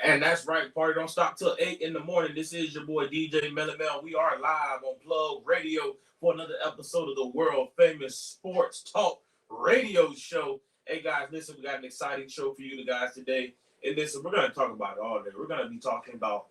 And that's right, party don't stop till 8 in the morning. This is your boy DJ Emmanuel. We are live on Plug Radio for another episode of the world famous sports talk radio show. Hey guys, listen, we got an exciting show for you guys today. And listen, we're going to talk about it all day. We're going to be talking about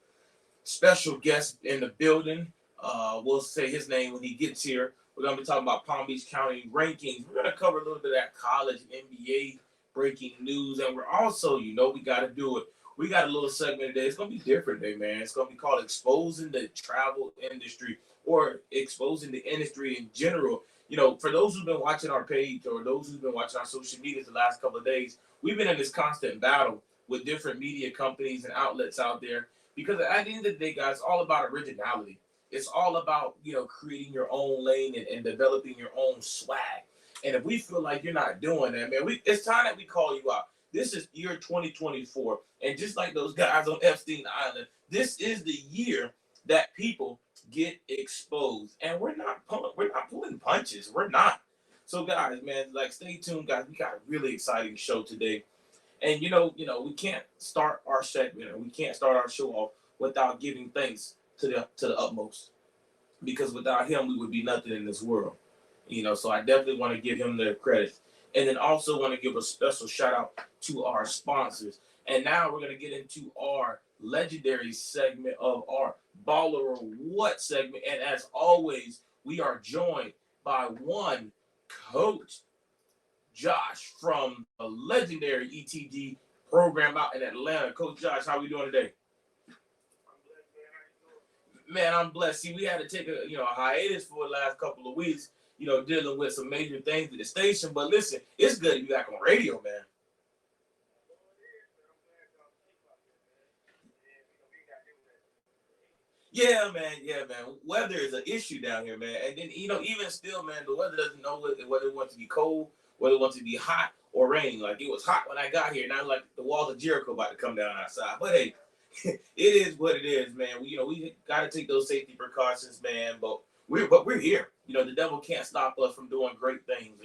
special guest in the building. We'll say his name when he gets here. We're going to be talking about Palm Beach County rankings. We're going to cover a little bit of that college NBA breaking news. And we're also, we got to do it. We got a little segment today. It's going to be different today, man. It's going to be called Exposing the Travel Industry or Exposing the Industry in general. For those who've been watching our page or those who've been watching our social media the last couple of days, we've been in this constant battle with different media companies and outlets out there. Because at the end of the day, guys, it's all about originality. It's all about, creating your own lane and developing your own swag. And if we feel like you're not doing that, man, it's time that we call you out. This is year 2024. And just like those guys on Epstein Island, this is the year that people get exposed. And we're not pulling punches. We're not. So, guys, man, stay tuned, guys. We got a really exciting show today. And, we can't start our segment or we can't start our show off without giving thanks to the utmost. Because without him, we would be nothing in this world. So I definitely want to give him the credit. And then also want to give a special shout out to our sponsors. And now we're going to get into our legendary segment of our Baller or What segment. And as always, we are joined by one coach, Josh, from a legendary ETG program out in Atlanta. Coach Josh, how are we doing today? Man, I'm blessed. See, we had to take a hiatus for the last couple of weeks, dealing with some major things at the station. But listen, it's good to be back on radio, man. Yeah, man. Weather is an issue down here, man. And then, even still, man, the weather doesn't know whether it wants to be cold, whether it wants to be hot or rain. Like, it was hot when I got here. Now, the walls of Jericho about to come down outside. But, hey, it is what it is, man. We got to take those safety precautions, man. But we're here. The devil can't stop us from doing great things,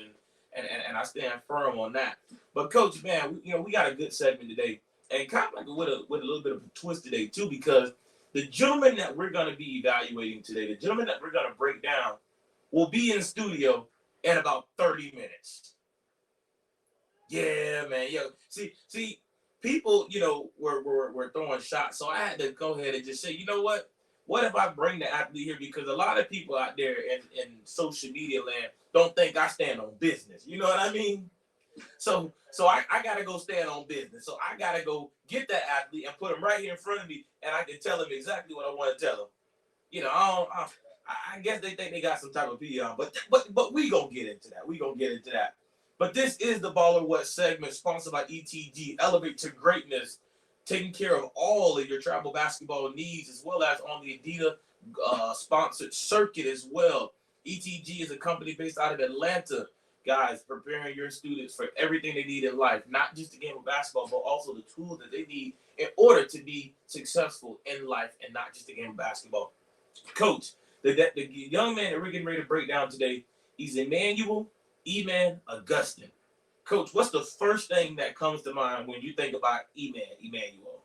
and I stand firm on that. But Coach, man, we got a good segment today, and kind of with a little bit of a twist today too, because the gentleman that we're going to be evaluating today, the gentleman that we're going to break down, will be in the studio in about 30 minutes. Yeah, man. See. People, were throwing shots. So I had to go ahead and just say, you know what? What if I bring the athlete here? Because a lot of people out there in social media land don't think I stand on business. You know what I mean? So I got to go stand on business. So I got to go get that athlete and put him right here in front of me, and I can tell him exactly what I want to tell him. I guess they think they got some type of PR, but we gonna get into that. But this is the Baller What segment, sponsored by ETG. Elevate to greatness, taking care of all of your travel basketball needs, as well as on the Adidas sponsored circuit as well. ETG is a company based out of Atlanta, guys, preparing your students for everything they need in life, not just the game of basketball, but also the tools that they need in order to be successful in life and not just the game of basketball. Coach, the young man that we're getting ready to break down today, he's Emmanuel Augustin. Coach, what's the first thing that comes to mind when you think about Emmanuel?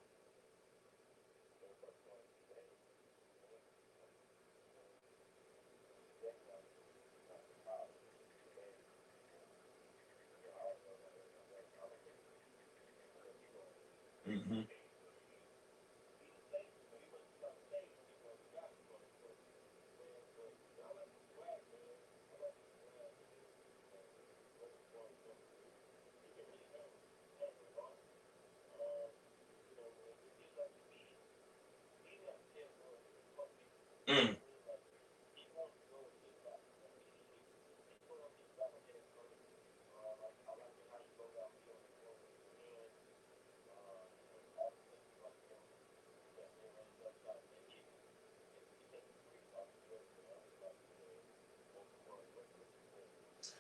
Mm-hmm. Mm.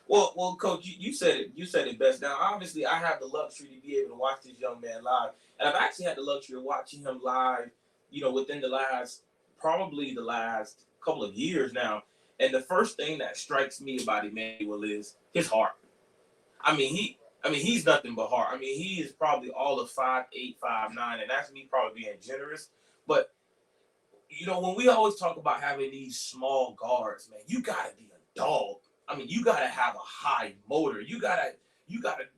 Well, Coach, you said it. You said it best. Now, obviously, I have the luxury to be able to watch this young man live, and I've actually had the luxury of watching him live. Within probably the last couple of years now. And the first thing that strikes me about Emmanuel is his heart. I mean, I mean, he's nothing but hard. I mean, he is probably all of 5'8", 5'9", and that's me probably being generous. But when we always talk about having these small guards, man, you gotta be a dog. I mean, you gotta have a high motor. You gotta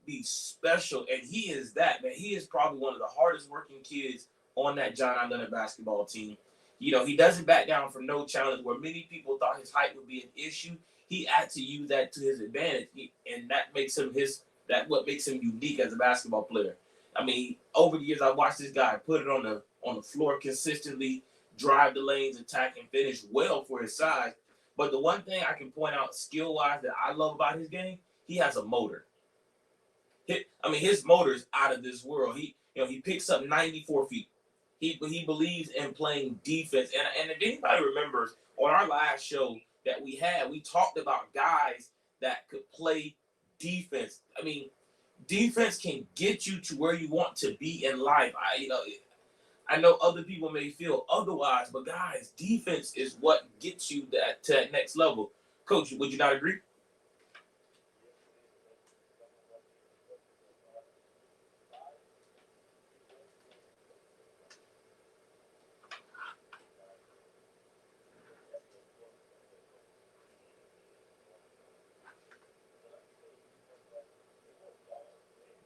be special, and he is that, man. He is probably one of the hardest working kids on that John I. Leonard basketball team. He doesn't back down from no challenge. Where many people thought his height would be an issue, he had to use that to his advantage, and that makes him what makes him unique as a basketball player. I mean, over the years, I watched this guy put it on the floor consistently, drive the lanes, attack, and finish well for his size. But the one thing I can point out skill-wise that I love about his game, he has a motor. His motor is out of this world. He picks up 94 feet. He believes in playing defense. And if anybody remembers, on our last show that we talked about guys that could play defense. I mean, defense can get you to where you want to be in life. I know other people may feel otherwise, but guys, defense is what gets you to that next level. Coach, would you not agree?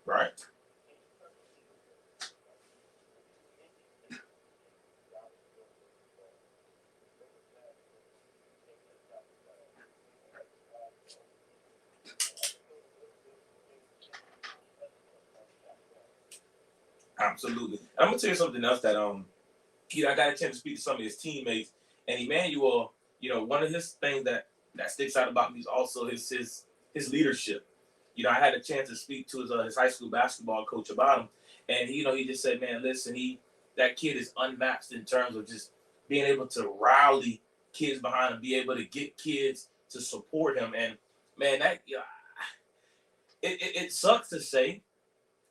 Right. Absolutely. And I'm gonna tell you something else that I got a chance to speak to some of his teammates, and Emmanuel, one of his things that sticks out about me is also his leadership. I had a chance to speak to his high school basketball coach about him, and he just said, man, listen, that kid is unmatched in terms of just being able to rally kids behind him, be able to get kids to support him, and man, it sucks to say,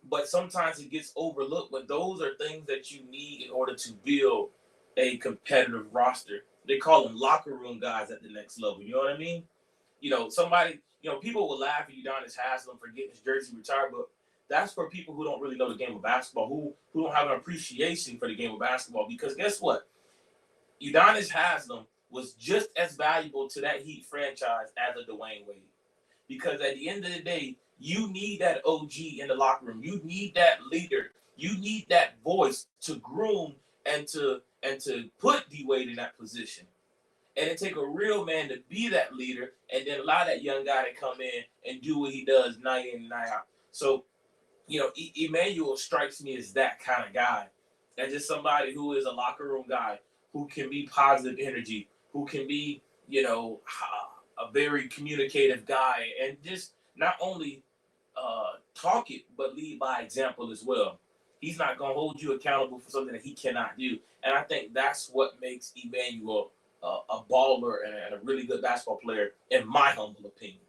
but sometimes it gets overlooked. But those are things that you need in order to build a competitive roster. They call them locker room guys at the next level. You know what I mean? People will laugh at Udonis Haslem for getting his jersey retired, but that's for people who don't really know the game of basketball, who don't have an appreciation for the game of basketball. Because guess what? Udonis Haslem was just as valuable to that Heat franchise as a Dwayne Wade. Because at the end of the day, you need that OG in the locker room. You need that leader. You need that voice to groom and to put D Wade in that position. And it take a real man to be that leader, and then allow that young guy to come in and do what he does night in and night out. So, Emmanuel strikes me as that kind of guy, and just somebody who is a locker room guy, who can be positive energy, who can be, a very communicative guy, and just not only talk it, but lead by example as well. He's not going to hold you accountable for something that he cannot do. And I think that's what makes Emmanuel a baller and a really good basketball player, in my humble opinion.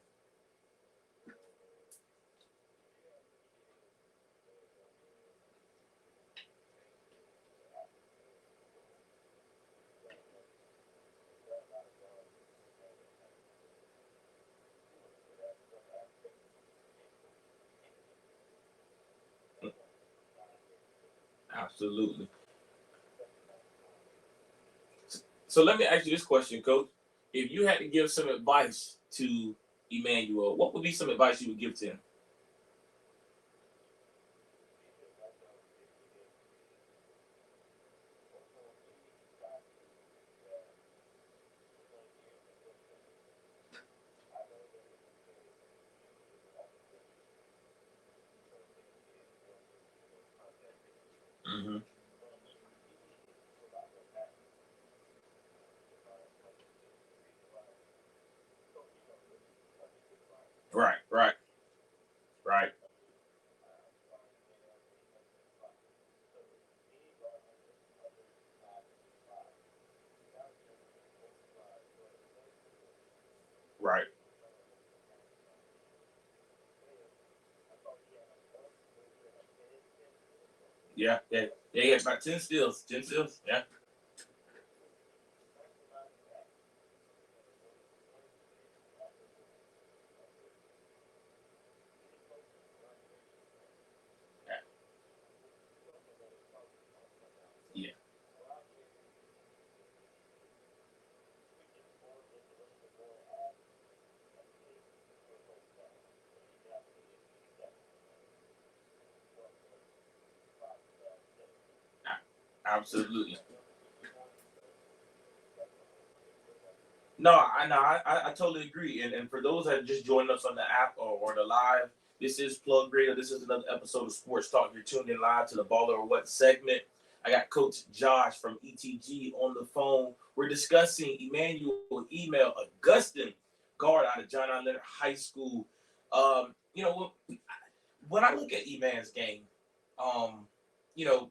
Absolutely. So let me ask you this question, Coach. If you had to give some advice to Emmanuel, what would be some advice you would give to him? Mm-hmm. Right, right, right, right. Yeah, yeah, yeah. He has about 10 steals. 10 steals. Yeah. Absolutely. No, I totally agree. And for those that just joined us on the app or the live, this is Plug Radio. This is another episode of Sports Talk. You're tuned in live to the Baller or What segment. I got Coach Josh from ETG on the phone. We're discussing Emmanuel email Augustin, guard out of John R. Leonard High School. You know, when I look at Eman's game, you know,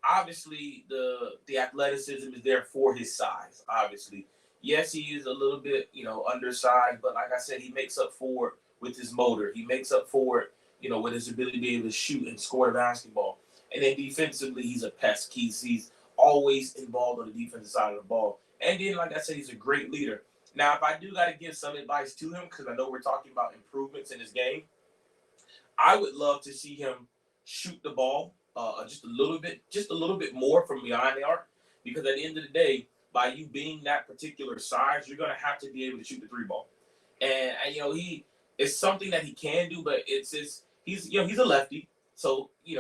obviously the athleticism is there for his size. Obviously, yes, he is a little bit undersized, but like I said, he makes up for it with his motor. He makes up for it, with his ability to be able to shoot and score the basketball. And then defensively, he's a pest. He's always involved on the defensive side of the ball. And then, like I said, he's a great leader. Now, if I do got to give some advice to him, because I know we're talking about improvements in his game, I would love to see him shoot the ball just a little bit more from behind the arc, because at the end of the day, by you being that particular size, you're gonna have to be able to shoot the three ball. And he it's something that he can do, but he's a lefty, so in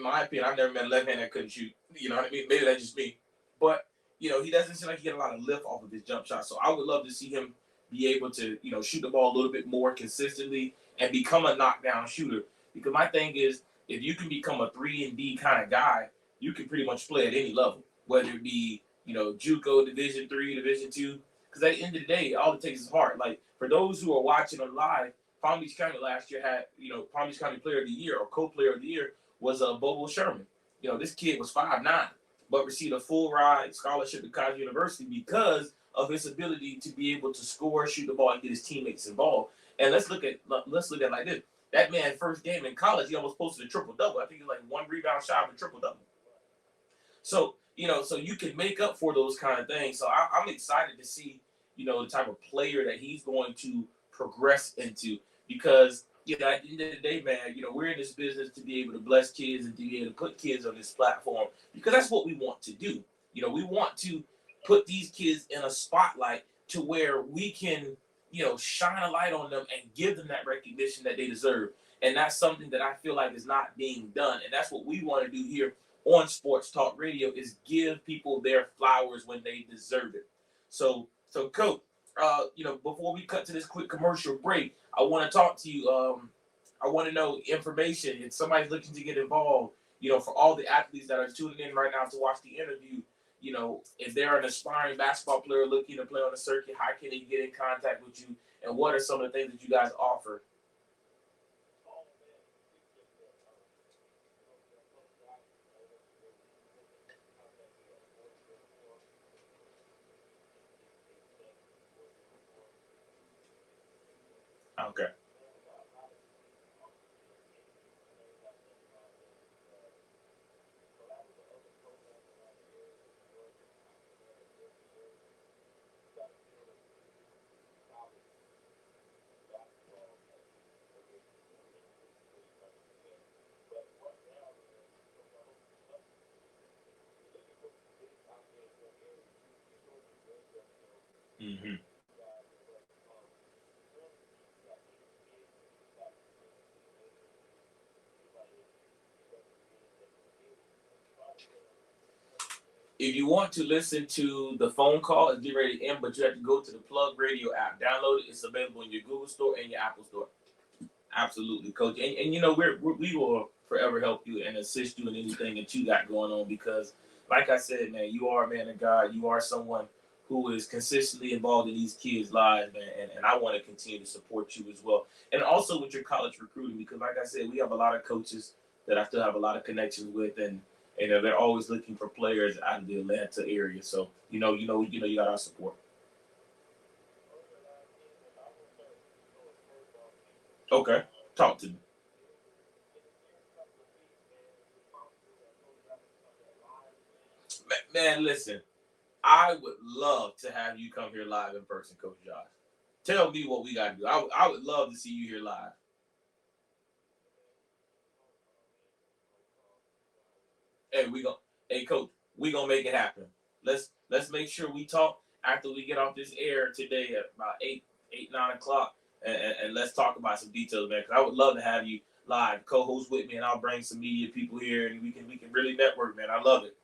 my opinion, I've never met a left hand that couldn't shoot. You know what I mean? Maybe that's just me, but he doesn't seem like he get a lot of lift off of his jump shot. So I would love to see him be able to shoot the ball a little bit more consistently and become a knockdown shooter. Because my thing is, if you can become a 3-and-D kind of guy, you can pretty much play at any level, whether it be JUCO, Division 3, Division 2. Because at the end of the day, all it takes is heart. Like, for those who are watching on live, Palm Beach County last year had Palm Beach County Player of the Year or Co-Player of the Year was Bobo Sherman. This kid was 5'9", but received a full ride scholarship at College University because of his ability to be able to score, shoot the ball, and get his teammates involved. And let's look at it like this. That man, first game in college, he almost posted a triple-double. I think he was like one rebound shy of a triple-double. So, so you can make up for those kind of things. So I'm excited to see, the type of player that he's going to progress into. Because, at the end of the day, man, we're in this business to be able to bless kids and to be able to put kids on this platform, because that's what we want to do. We want to put these kids in a spotlight to where we can shine a light on them and give them that recognition that they deserve. And that's something that I feel like is not being done. And that's what we want to do here on Sports Talk Radio, is give people their flowers when they deserve it. So Coach, before we cut to this quick commercial break, I want to talk to you. I want to know information. If somebody's looking to get involved, for all the athletes that are tuning in right now to watch the interview, if they're an aspiring basketball player looking to play on the circuit, how can they get in contact with you? And what are some of the things that you guys offer? Okay. Mm-hmm. If you want to listen to the phone call, it's get ready to end, but you have to go to the Plug Radio app. Download it. It's available in your Google Store and your Apple Store. Absolutely, Coach. And we will forever help you and assist you in anything that you got going on, because, like I said, man, you are a man of God. You are someone who is consistently involved in these kids' lives, man. And I want to continue to support you as well. And also with your college recruiting, because, like I said, we have a lot of coaches that I still have a lot of connections with, and they're always looking for players out of the Atlanta area. So you got our support. Okay, talk to me, man. Listen, I would love to have you come here live in person, Coach Josh. Tell me what we got to do. I would love to see you here live. Hey, hey, Coach, we gonna make it happen. Let's make sure we talk after we get off this air today at about 9 o'clock, and let's talk about some details, man. Because I would love to have you live, co-host with me, and I'll bring some media people here, and we can really network, man. I love it.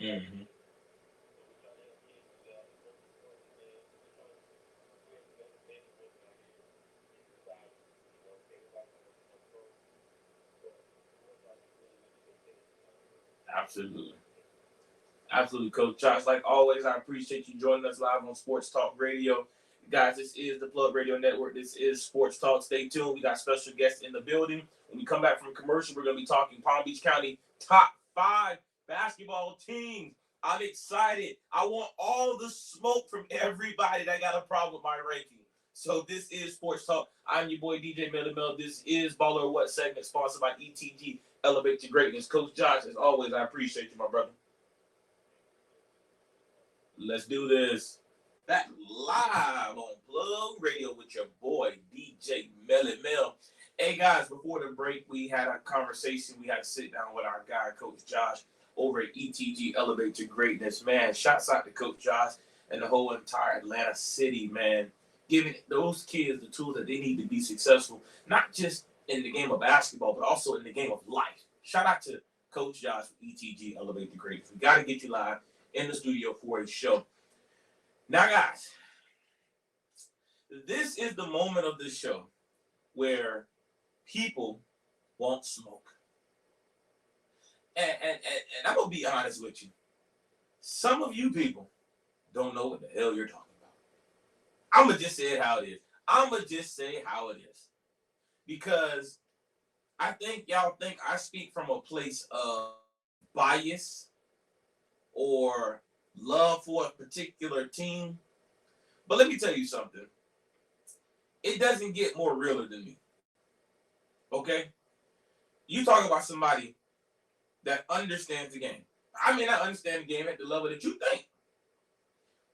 Mm-hmm. Absolutely. Absolutely, Coach Josh. Like always, I appreciate you joining us live on Sports Talk Radio. Guys, this is the Plug Radio Network. This is Sports Talk. Stay tuned. We got special guests in the building. When we come back from commercial, we're going to be talking Palm Beach County top 5 basketball teams. I'm excited. I want all the smoke from everybody that got a problem with my ranking. So this is Sports Talk. I'm your boy, DJ Emmanuel. This is Baller or What segment, sponsored by ETG Elevate to Greatness. Coach Josh, as always, I appreciate you, my brother. Let's do this. Back live on Plug Radio with your boy, DJ Mel. Hey, guys, before the break, we had a conversation. We had to sit down with our guy, Coach Josh, over at ETG Elevate to Greatness. Man, shouts out to Coach Josh and the whole entire Atlanta city, man, giving those kids the tools that they need to be successful, not just in the game of basketball, but also in the game of life. Shout out to Coach Josh from ETG Elevate to Greatness. We got to get you live in the studio for a show. Now, guys, this is the moment of the show where people want smoke. And I'm going to be honest with you. Some of you people don't know what the hell you're talking about. I'm going to just say it how it is. Because I think y'all think I speak from a place of bias or love for a particular team. But let me tell you something. It doesn't get more realer than me. Okay? You talk about somebody that understands the game. I may not understand the game at the level that you think,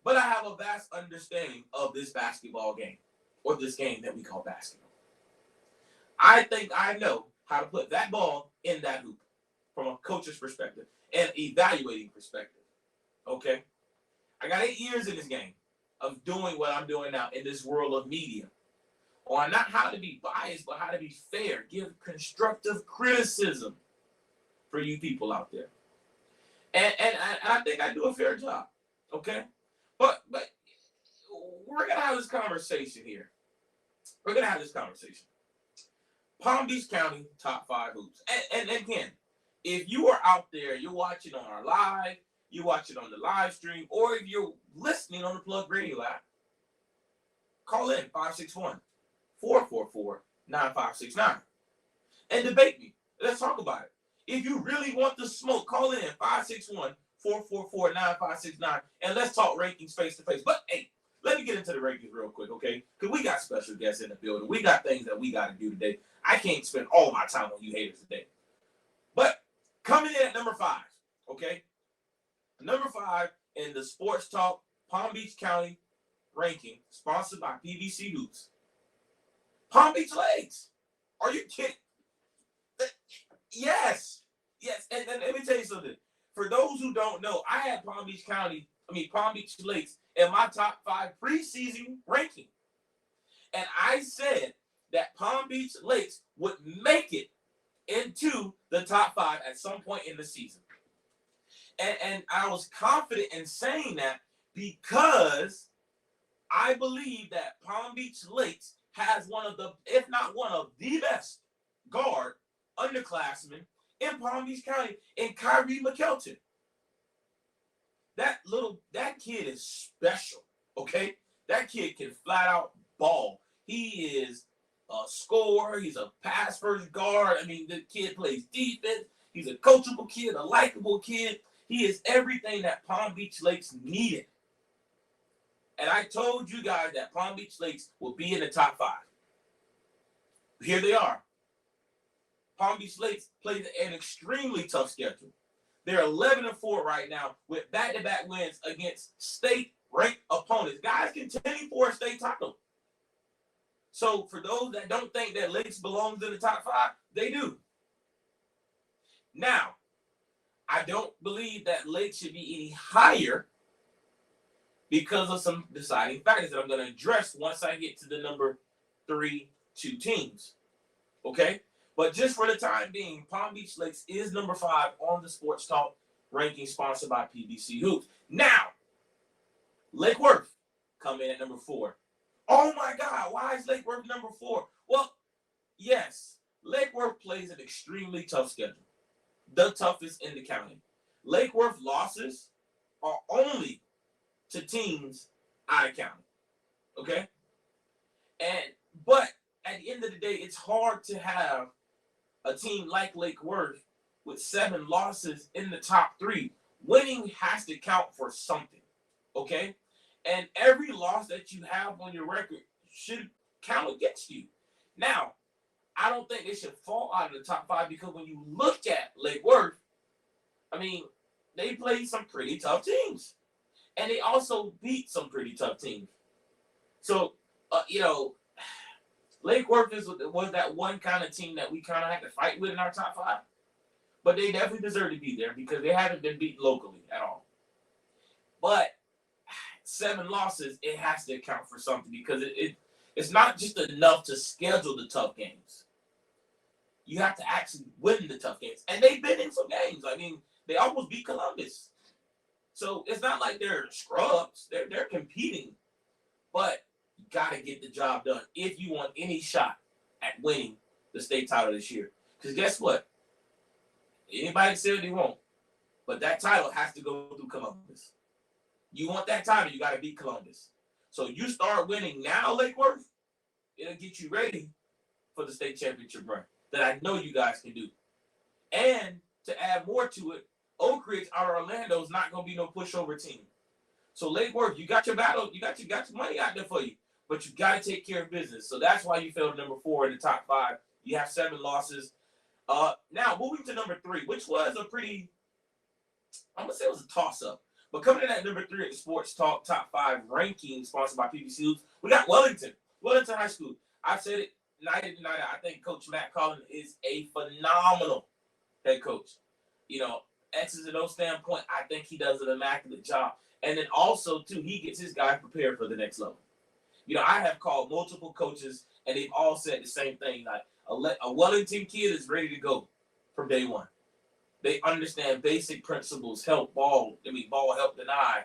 but I have a vast understanding of this basketball game, or this game that we call basketball. I think I know how to put that ball in that hoop from a coach's perspective and evaluating perspective. Okay? I got 8 years in this game of doing what I'm doing now in this world of media. On not how to be biased, but how to be fair. Give constructive criticism for you people out there. And I think I do a fair job. Okay? But we're going to have this conversation here. Palm Beach County, top 5 hoops. And again, if you are out there, you're watching on our live, you watch it on the live stream, or if you're listening on the Plug Radio app, call in 561-444-9569 and debate me. Let's talk about it. If you really want the smoke, call in 561-444-9569 and let's talk rankings face to face. But hey, let me get into the rankings real quick, okay? Because we got special guests in the building. We got things that we got to do today. I can't spend all my time on you haters today. But coming in at number 5, okay? Number 5 in the Sports Talk Palm Beach County ranking, sponsored by PBC Hoops. Palm Beach Lakes. Are you kidding? Yes. And let me tell you something. For those who don't know, I had Palm Beach Lakes in my top 5 preseason ranking. And I said that Palm Beach Lakes would make it into the top 5 at some point in the season. And I was confident in saying that because I believe that Palm Beach Lakes has one of the, if not one of the best guard underclassmen in Palm Beach County, in Kyrie McKelton. That kid is special, okay? That kid can flat out ball. He is a scorer. He's a pass first guard. I mean, the kid plays defense. He's a coachable kid, a likable kid. He is everything that Palm Beach Lakes needed. And I told you guys that Palm Beach Lakes will be in the top 5. Here they are. Palm Beach Lakes plays an extremely tough schedule. They're 11-4 right now with back-to-back wins against state-ranked opponents. Guys contending for a state title. So for those that don't think that Lakes belongs in the top 5, they do. Now, I don't believe that Lakes should be any higher because of some deciding factors that I'm going to address once I get to the number 3, 2 teams. Okay? But just for the time being, Palm Beach Lakes is number 5 on the Sports Talk ranking sponsored by PBC Hoops. Now, Lake Worth come in at number 4. Oh my God, why is Lake Worth number 4? Well, yes, Lake Worth plays an extremely tough schedule, the toughest in the county. Lake Worth losses are only to teams out of county, okay? But at the end of the day, it's hard to have a team like Lake Worth with 7 losses in the top 3. Winning has to count for something, okay? And every loss that you have on your record should count against you. Now, I don't think they should fall out of the top 5 because when you look at Lake Worth, I mean, they played some pretty tough teams. And they also beat some pretty tough teams. So, Lake Worth was that one kind of team that we kind of had to fight with in our top 5. But they definitely deserve to be there because they haven't been beat locally at all. But 7 losses, it has to account for something because it's not just enough to schedule the tough games. You have to actually win the tough games. And they've been in some games. I mean, they almost beat Columbus. So it's not like they're scrubs. They're competing. But you got to get the job done if you want any shot at winning the state title this year. Because guess what? Anybody say what they want, but that title has to go through Columbus. You want that title, you got to beat Columbus. So you start winning now, Lake Worth, it'll get you ready for the state championship run that I know you guys can do. And to add more to it, Oak Ridge out of Orlando is not going to be no pushover team. So Lake Worth, you got your battle, you got your money out there for you, but you got to take care of business. So that's why you fell to number 4 in the top 5. You have 7 losses. Now moving to number 3, which was a pretty, I'm gonna say it was a toss-up. But coming in at number 3 at the Sports Talk Top 5 ranking sponsored by PBC Hoops, we got Wellington High School. I've said it night in, night out. I think Coach Matt Collins is a phenomenal head coach. X's and O's standpoint, I think he does an immaculate job. And then also, too, he gets his guys prepared for the next level. I have called multiple coaches, and they've all said the same thing. Like, a Wellington kid is ready to go from day one. They understand basic principles, ball help deny,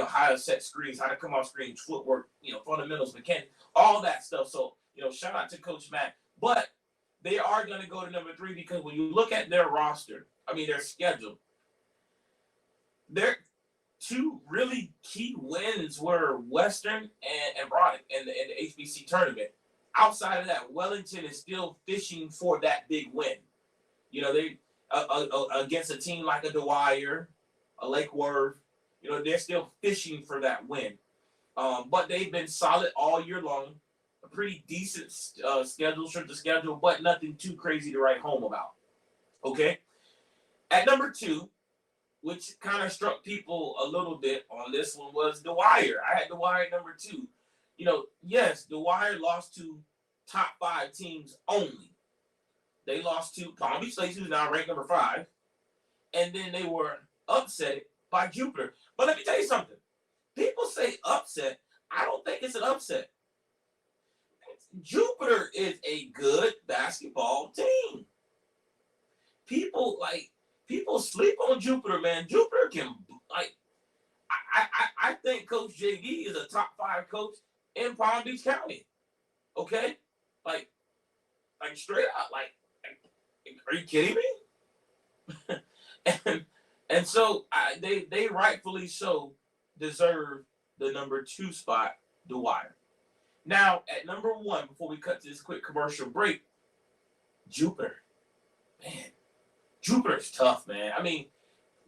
how to set screens, how to come off screens, footwork, fundamentals, mechanics, all that stuff. So, shout out to Coach Matt. But they are going to go to number 3 because when you look at their roster, their schedule, their 2 really key wins were Western and Broderick in the HBC tournament. Outside of that, Wellington is still fishing for that big win. They against a team like a Dwyer, a Lake Worth, they're still fishing for that win. But they've been solid all year long. A pretty decent schedule, but nothing too crazy to write home about. Okay? At number 2, which kind of struck people a little bit on this one, was Dwyer. I had Dwyer at number 2. Yes, Dwyer lost to top 5 teams only. They lost to Palm Beach State, who's now ranked number 5. And then they were upset by Jupiter. But let me tell you something. People say upset. I don't think it's an upset. Jupiter is a good basketball team. People sleep on Jupiter, man. Jupiter can, I think Coach JD is a top 5 coach in Palm Beach County. Okay? Like straight up, are you kidding me? and so they rightfully so deserve the number 2 spot, Dwyer. Now, at number 1, before we cut to this quick commercial break, Jupiter. Man, Jupiter's tough, man.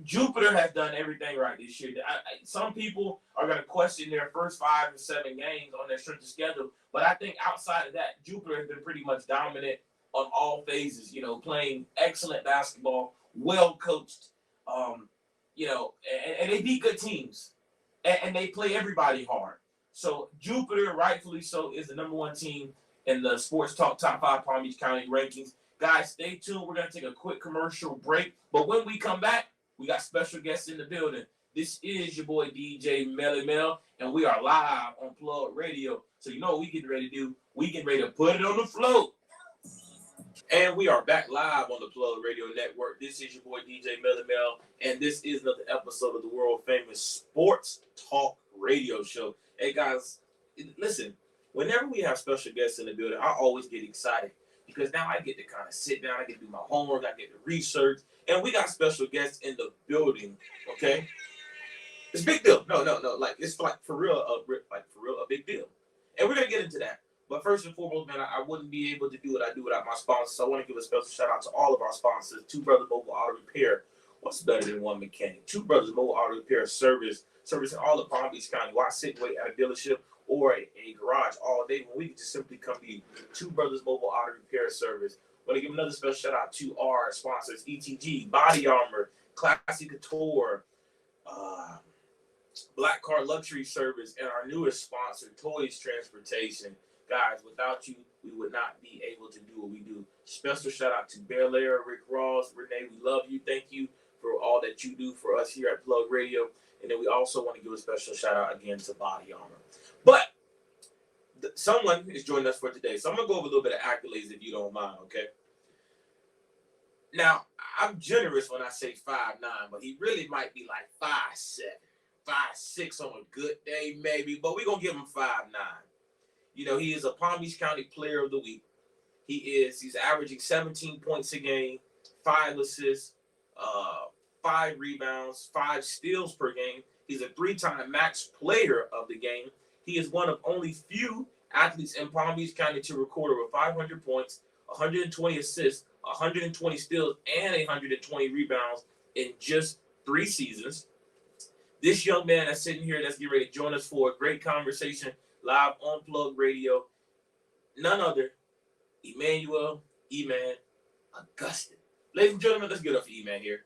Jupiter has done everything right this year. Some people are going to question their first 5 or 7 games on their strength of schedule, but I think outside of that, Jupiter has been pretty much dominant on all phases, playing excellent basketball, well coached, and they beat good teams, and they play everybody hard. So Jupiter, rightfully so, is the number 1 team in the Sports Talk Top 5 Palm Beach County rankings. Guys, stay tuned. We're going to take a quick commercial break, but when we come back, we got special guests in the building. This is your boy DJ Emmanuel, and we are live on Plug Radio. So you know what we getting ready to do? We getting ready to put it on the float. And we are back live on the Plug Radio Network. This is your boy DJ Emmanuel, and this is another episode of the world famous Sports Talk Radio Show. Hey guys, listen, whenever we have special guests in the building, I always get excited because now I get to kind of sit down, I get to do my homework, I get to research, and we got special guests in the building, okay? It's a big deal. No. Like, it's like for real, a big deal. And we're going to get into that. But first and foremost, man, I wouldn't be able to do what I do without my sponsors. So I want to give a special shout out to all of our sponsors. Two Brothers Mobile Auto Repair. What's better than one mechanic? Two Brothers Mobile Auto Repair servicing all of Palm Beach County. Why sit and wait at a dealership or a garage all day when we can just simply come to you? Two Brothers Mobile Auto Repair Service. I want to give another special shout out to our sponsors, ETG, Body Armor, Classy Couture, Black Car Luxury Service, and our newest sponsor, Toys Transportation. Guys, without you, we would not be able to do what we do. Special shout out to Bel Air, Rick Ross, Renee, we love you. Thank you for all that you do for us here at Plug Radio. And then we also want to give a special shout out again to Body Armor. But someone is joining us for today. So I'm going to go over a little bit of accolades if you don't mind, okay? Now, I'm generous when I say 5'9", but he really might be like 5'7", 5'6" on a good day maybe, but we're going to give him 5'9". You know, he is a Palm Beach County Player of the Week. He's averaging 17 points a game, 5 assists, 5 rebounds, 5 steals per game. He's a 3-time max player of the game. He is one of only few athletes in Palm Beach County to record over 500 points, 120 assists, 120 steals, and 120 rebounds in just 3 seasons. This young man that's sitting here that's getting ready to join us for a great conversation live on Plug Radio, none other, Emmanuel, Augustin. Ladies and gentlemen, let's get up for E-Man here.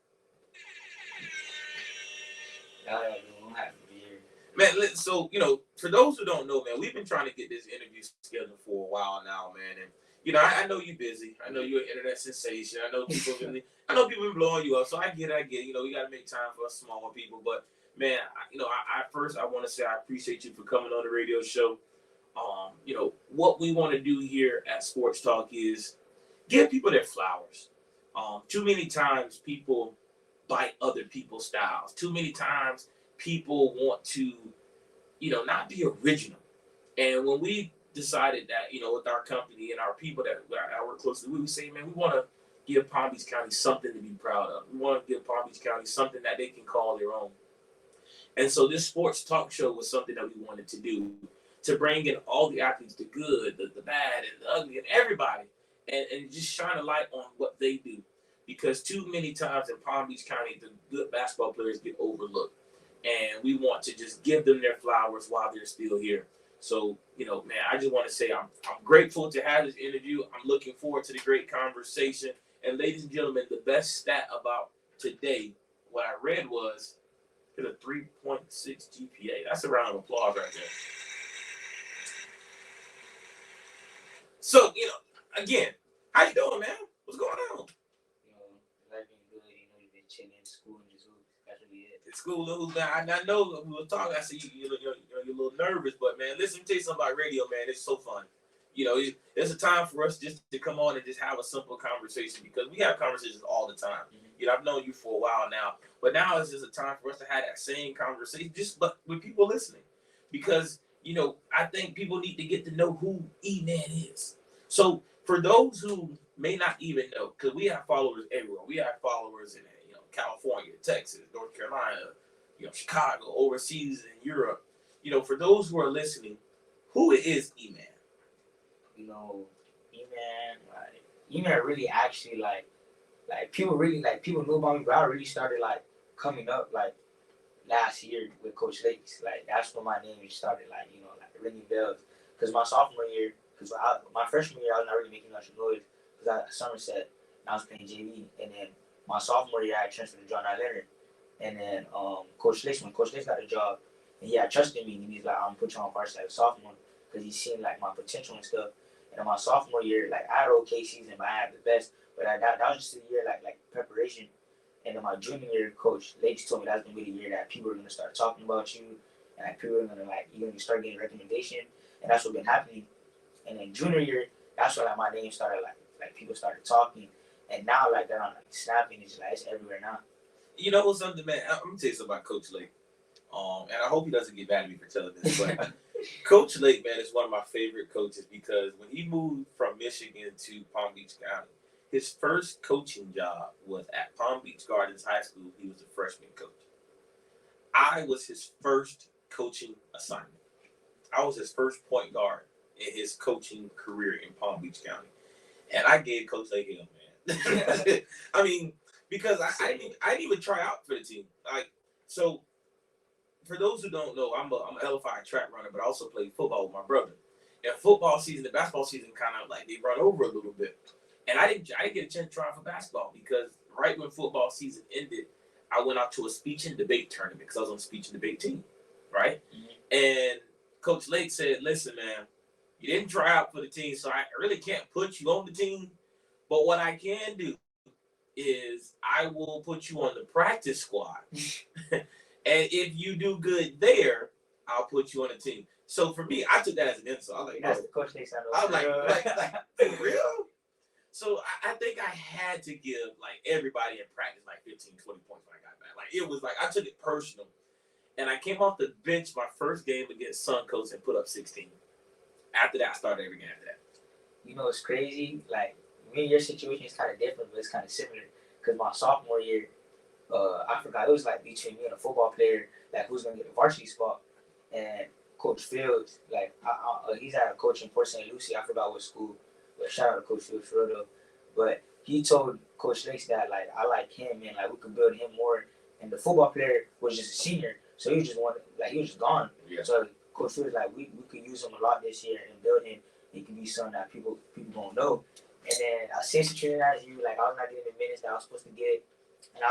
Man, so, you know, for those who don't know, man, we've been trying to get this interview scheduled for a while now, man. And, you know, I know you're busy. I know you're an internet sensation. I know people been blowing you up. So I get it. You know, we got to make time for us smaller people. But, man, I want to say I appreciate you for coming on the radio show. You know, what we want to do here at Sports Talk is give people their flowers. Too many times people bite other people's styles. Too many times people want to, you know, not be original. And when we decided that, you know, with our company and our people that I work closely, we would say, man, we want to give Palm Beach County something to be proud of. We want to give Palm Beach County something that they can call their own. And so this sports talk show was something that we wanted to do, to bring in all the athletes, the good, the bad, and the ugly, and everybody, and just shine a light on what they do. Because too many times in Palm Beach County, the good basketball players get overlooked. And we want to just give them their flowers while they're still here. So, you know, man, I just want to say I'm grateful to have this interview. I'm looking forward to the great conversation. And ladies and gentlemen, the best stat about today, what I read was a 3.6 GPA. That's a round of applause right there. So, you know, again, how you doing, man? What's going on? You know, life been good. You know, you've been chilling in school and just hoop. That's really it. It's school, I know we were talking. I said you're a little nervous, but man, listen, let me tell you something about radio, man. It's so fun. You know, it's a time for us just to come on and just have a simple conversation, because we have conversations all the time. Mm-hmm. You know, I've known you for a while now, but now it's just a time for us to have that same conversation, but with people listening, because, you know, I think people need to get to know who E-Man is. So for those who may not even know, because we have followers everywhere. We have followers in, you know, California, Texas, North Carolina, you know, Chicago, overseas in Europe. You know, for those who are listening, who is E-Man? You know, E-Man really actually like people knew about me, but I really started like coming up like last year with Coach Lakes. Like that's when my name started like, you know, like ringing bells. Because my sophomore year, my freshman year I was not really making much noise because I was at Somerset and I was playing JV. And then my sophomore year I transferred to John I. Leonard. And then Coach Lakes, when Coach Lakes got a job, and he had trusted me, and he's like, I'm gonna put you on varsity as a sophomore because he's seen like my potential and stuff. And in my sophomore year, like I had an okay season, but I had the best. But that was just a year like preparation. And then my junior year, Coach Lakes told me that's gonna be the year that people are gonna start talking about you, and like people are gonna like you're gonna start getting recommendation, and that's what's been happening. And then junior year, that's when like my name started like like people started talking, and now like they're on like snapping. It's like it's everywhere now. You know what's something, man? I'm gonna tell you something about Coach Lake. And I hope he doesn't get mad at me for telling this, but Coach Lake, man, is one of my favorite coaches because when he moved from Michigan to Palm Beach County, his first coaching job was at Palm Beach Gardens High School. He was a freshman coach. I was his first coaching assignment. I was his first point guard in his coaching career in Palm Beach County. And I gave Coach Lake hell, man. I mean, because I didn't even try out for the team. Like, so for those who don't know, I'm a L5 track runner, but I also play football with my brother. And football season and basketball season kind of like they run over a little bit. And I didn't get a chance to try out for basketball because right when football season ended, I went out to a speech and debate tournament because I was on the speech and debate team, right? Mm-hmm. And Coach Lake said, "Listen, man, you didn't try out for the team, so I really can't put you on the team. But what I can do is I will put you on the practice squad." And if you do good there, I'll put you on the team. So for me, I took that as an insult. I was like, that's the coach they sound I'm like, for real? So I think I had to give like everybody in practice like 15, 20 points when I got back. Like it was like I took it personal. And I came off the bench my first game against Suncoast and put up 16. After that, I started every game after that. You know, it's crazy. Like me and your situation is kind of different, but it's kind of similar. Because my sophomore year, I forgot, it was like between me and a football player, like who's gonna get a varsity spot, and Coach Fields, like he's at a coach in Port St. Lucie. I forgot what school, but shout out to Coach Fields for real though. But he told Coach Lake that like I like him and like we could build him more. And the football player was just a senior, so he was just he was just gone. Yeah. So Coach Fields like we could use him a lot this year and build him. He could be something that people don't know. And then same situation as you, like I was not getting the minutes that I was supposed to get, and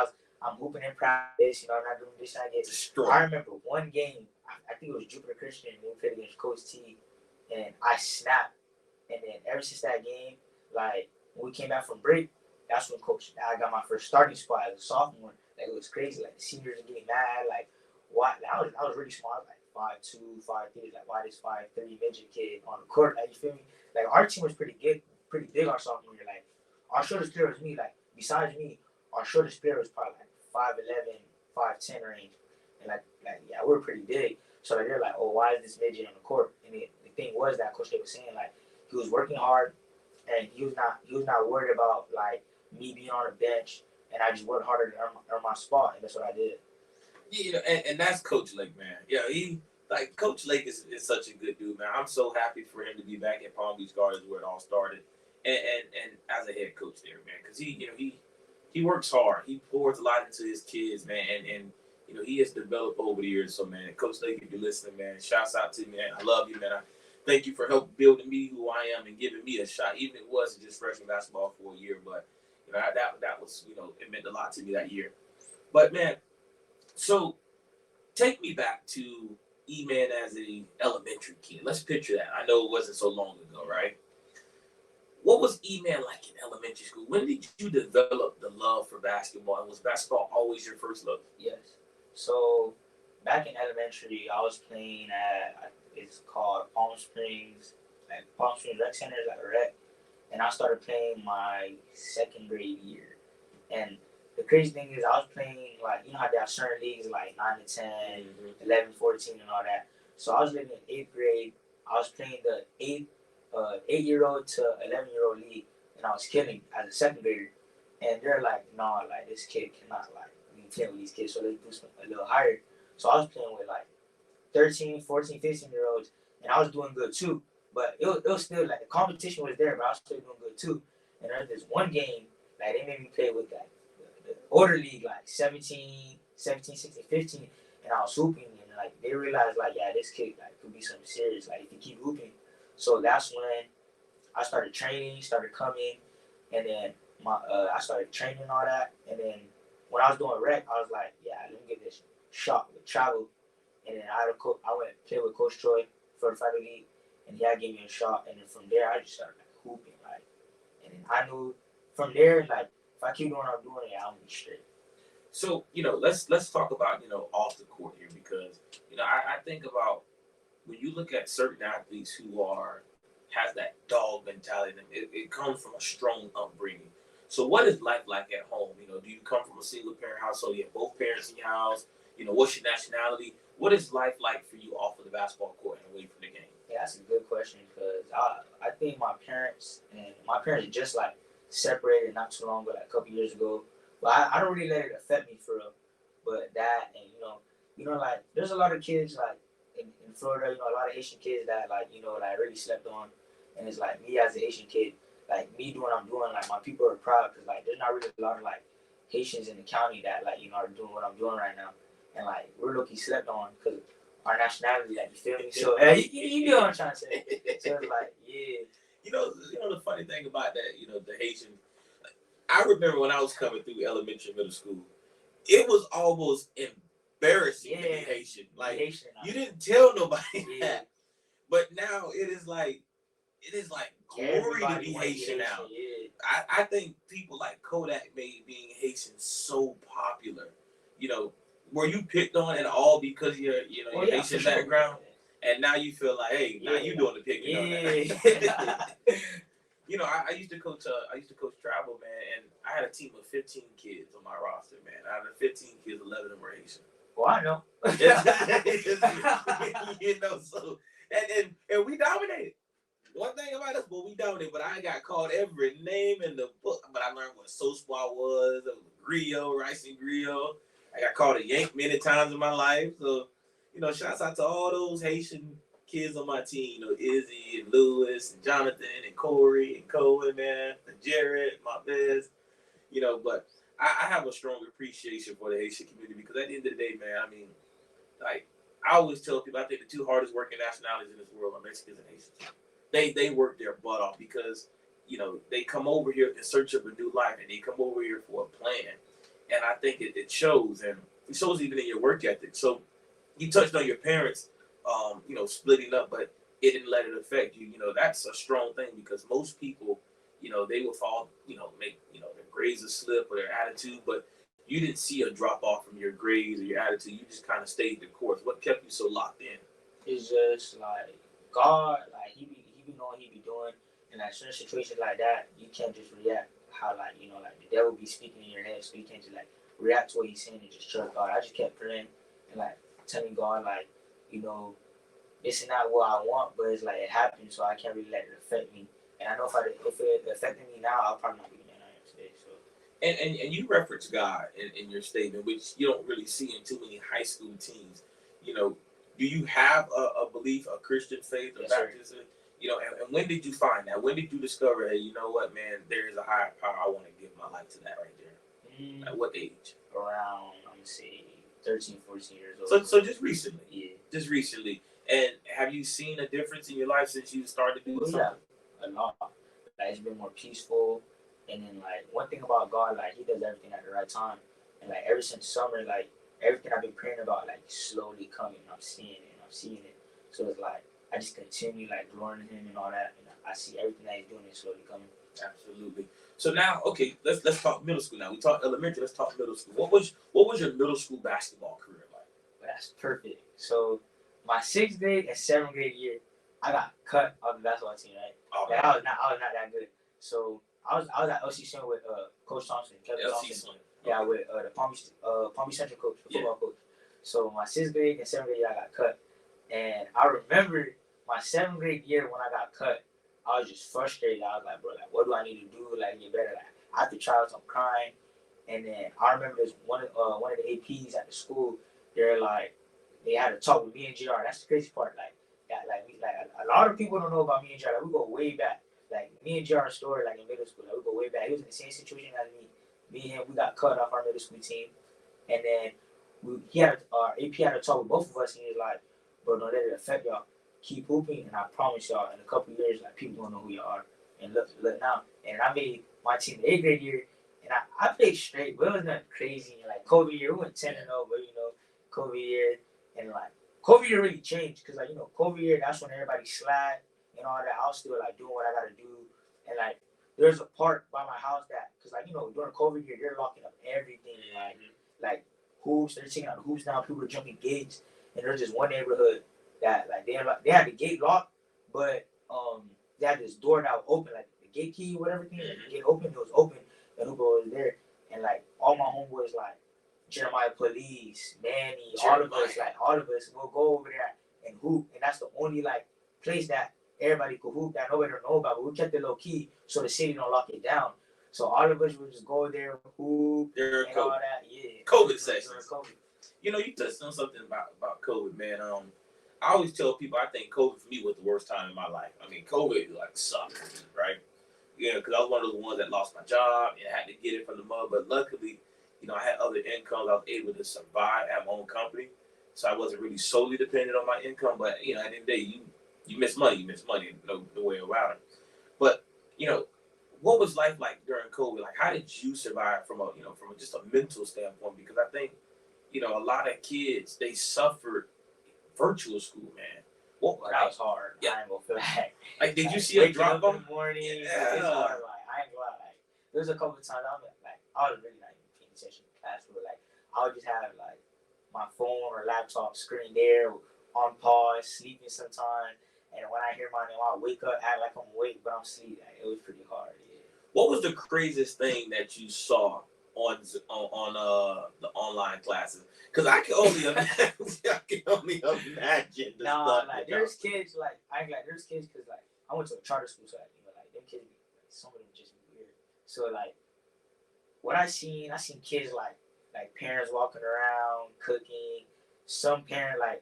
I'm hooping in practice, you know, I'm not doing this. I remember one game, I think it was Jupiter Christian, and we played against Coach T, and I snapped. And then ever since that game, like when we came back from break, that's when I got my first starting spot as a sophomore. Like it was crazy. Like the seniors are getting mad. Like what? Like, I was really small, like 5'2", 5'3". Like why this 5'3" midget kid on the court? Like you feel me? Like our team was pretty big our sophomore year. Like our shortest player was me. Like besides me, our shortest player was probably like 5'11", 5'10" range, and like yeah, we were pretty big. So like they're like, oh, why is this midget on the court? And the thing was that Coach Day was saying like he was working hard, and he was not worried about like me being on the bench, and I just worked harder to earn my spot, and that's what I did. Yeah, and that's Coach Lake, man. Yeah, Coach Lake is such a good dude, man. I'm so happy for him to be back at Palm Beach Gardens where it all started, and as a head coach there, man, because he works hard. He pours a lot into his kids, man, and he has developed over the years. So, man, Coach Lake, if you're listening, man, shouts out to you, man. I love you, man. I thank you for helping building me who I am and giving me a shot, even if it wasn't just freshman basketball for a year, but that was it meant a lot to me that year. But man, so take me back to E-Man as an elementary kid. Let's picture that. I know it wasn't so long ago, right? What was E-Man like in elementary school? When did you develop the love for basketball? And was basketball always your first love? Yes. So back in elementary, I was playing at, it's called Palm Springs Rec Center, like a rec. And I started playing my second grade year. And the crazy thing is I was playing, like, you know how they have certain leagues, like 9 to 10, 11, 14, and all that. So I was living in 8th grade. I was playing the 8-year-old to 11-year-old league, and I was killing as a second grader. And they're like, no, like, this kid cannot, like, we play with these kids, so let's do something a little higher. So I was playing with, like, 13, 14, 15-year-olds, and I was doing good, too. But it was still, like, the competition was there, but I was still doing good, too. And there's this one game, like, they made me play with, like, the older league, like 17, 16, 15, and I was hooping, and, like, they realized, like, yeah, this kid, like, could be something serious, like, if you keep hooping. So that's when I started training, started coming, and then I started training and all that. And then when I was doing rec, I was like, yeah, let me give this shot with travel. And then I went and played with Coach Troy for the Friday League, and he gave me a shot. And then from there, I just started like hooping, like. And then I knew from there, like, if I keep doing what I'm doing, yeah, I'm gonna be straight. So let's talk about off the court here, because I think about when you look at certain athletes who has that dog mentality. It comes from a strong upbringing. So what is life like at home? You know, do you come from a single parent household? You have both parents in your house. You know, what's your nationality? What is life like for you off of the basketball court and away from the game? Yeah, that's a good question because I think my parents just like separated not too long ago, like a couple years ago. But I don't really let it affect me for real. But that and like there's a lot of kids like in Florida, a lot of Haitian kids that like like really slept on, and it's like me as an Asian kid, like me doing what I'm doing, like my people are proud because like there's not really a lot of like Haitians in the county that like are doing what I'm doing right now, and like we're lucky slept on because our nationality, like you feel me. So you know what I'm trying to say. So it's like yeah. The funny thing about that, the Haitian. I remember when I was coming through elementary, middle school, it was almost embarrassing to be Haitian. Like Haitian, you didn't tell nobody that, but now it is like glory to be Haitian now. Yeah. I think people like Kodak made being Haitian so popular. Were you picked on at all because of your Haitian background? And now you feel like, hey, now you doing the picking on that. I used to coach. I used to coach travel, man, and I had a team of 15 kids on my roster, man. Out of the 15 kids, 11 of them were Haitian. Well, I know. So and we dominated. One thing about us, we dominated. But I got called every name in the book. But I learned what Sosua was, griot, rice and griot. I got called a Yank many times in my life. So, shouts out to all those Haitian kids on my team. Izzy and Lewis and Jonathan and Corey and Cohen, man, and Jared, my best. But I have a strong appreciation for the Haitian community because at the end of the day, man, I mean, like, I always tell people, I think the two hardest working nationalities in this world are Mexicans and Haitians. They work their butt off because, they come over here in search of a new life and they come over here for a plan. And I think it shows, and it shows even in your work ethic. So you touched on your parents, splitting up, but it didn't let it affect you. That's a strong thing because most people, they will fall, make, their grades will slip or their attitude, but you didn't see a drop off from your grades or your attitude. You just kind of stayed the course. What kept you so locked in? It's just like God, like he be knowing he be doing, and like certain situations like that, you can't just react how like the devil be speaking in your head, so you can't just like react to what he's saying and just trust God. I just kept praying and like telling God like, it's not what I want, but it's like it happened, so I can't really let it affect me. And I know if it affected me now, I'll probably not be there I am today. So and you reference God in your statement, which you don't really see in too many high school teens. Do you have a belief, a Christian faith, or baptism? And when did you find that? When did you discover, hey, you know what, man, there is a higher power. I want to give my life to that right there. At what age? Around, I'm going to say 13, 14 years old. So just recently? Yeah. Just recently. And have you seen a difference in your life since you started doing something? Yeah, a lot. Like, it's been more peaceful. And then, like, one thing about God, like, he does everything at the right time. And, like, ever since summer, like, everything I've been praying about, like, slowly coming. I'm seeing it. So it's like, I just continue, like, glorying in him and all that. And I see everything that he's doing is slowly coming. Absolutely. So now, okay, let's talk middle school now. We talked elementary, let's talk middle school. What was your middle school basketball career like? Well, that's perfect. So my 6th grade and 7th grade year, I got cut off the basketball team, right? Oh, like, I was not that good. So I was at LC Swing with Coach Thompson, Kevin Thompson. Swing. Yeah, with the Palm Beach Central coach, the football coach. So my 6th grade and 7th grade year, I got cut. And I remember my 7th grade year when I got cut, I was just frustrated. I was like, bro, like, what do I need to do? Like, get better. Like, after trials, I'm crying. And then I remember this one of the APs at the school. They had a talk with me and JR. That's the crazy part. A lot of people don't know about me and JR. Like, we go way back. Like, me and JR's story, like, in middle school, like, we go way back. He was in the same situation as me. Me and him, we got cut off our middle school team. And then our AP had a talk with both of us, and he was like, bro, don't let it affect y'all. Keep hooping, and I promise y'all, in a couple of years, like, people gonna know who you are. And look now. And I made my team the 8th grade year, and I played straight, but it was nothing crazy. And like COVID year, we went 10-0, but COVID year, and like COVID year really changed because COVID year, that's when everybody slack and all that. I was still like doing what I gotta do, and like there's a park by my house that because during COVID year, they're locking up everything, like hoops. They're taking out the hoops down. People are jumping gates, and there's just one neighborhood that like they had the gate locked, but they had this door that was open, like the gate key, whatever thing, like, the gate open, it was open, and Hooper was there, and like all my homeboys, like Jeremiah Police, Manny, all of us will go over there and hoop, and that's the only like place that everybody could hoop that nobody don't know about, but we kept it low key so the city don't lock it down. So all of us would just go there, hoop, and all that. Yeah. COVID sessions. You know, you touched on something about COVID, man. I always tell people I think COVID for me was the worst time in my life. I mean, COVID like sucked, right? Yeah, because I was one of those ones that lost my job and had to get it from the mud. But luckily, you know, I had other incomes. I was able to survive at my own company, so I wasn't really solely dependent on my income. But you know, at the end of the day, you miss money, no way around it. But you know, what was life like during COVID? Like, how did you survive from just a mental standpoint? Because I think, you know, a lot of kids, they suffered virtual school, man. Well, that was hard. Yeah. I ain't gonna feel like did you see a drop in the morning? Yeah. It's hard. Like, I ain't gonna lie. Like, there's a couple of times I was really not even paying attention in class, but like I would just have like my phone or laptop screen there on pause, sleeping sometimes. And when I hear my name, I'll wake up, act like I'm awake, but I'm asleep. Like, it was pretty hard. Yeah. What was the craziest thing that you saw on the online classes? Because I can only imagine. There's kids there's kids because like I went to a charter school, so like, you know, like them kids, like, some of them just weird. So like what I seen kids like parents walking around cooking. Some parent like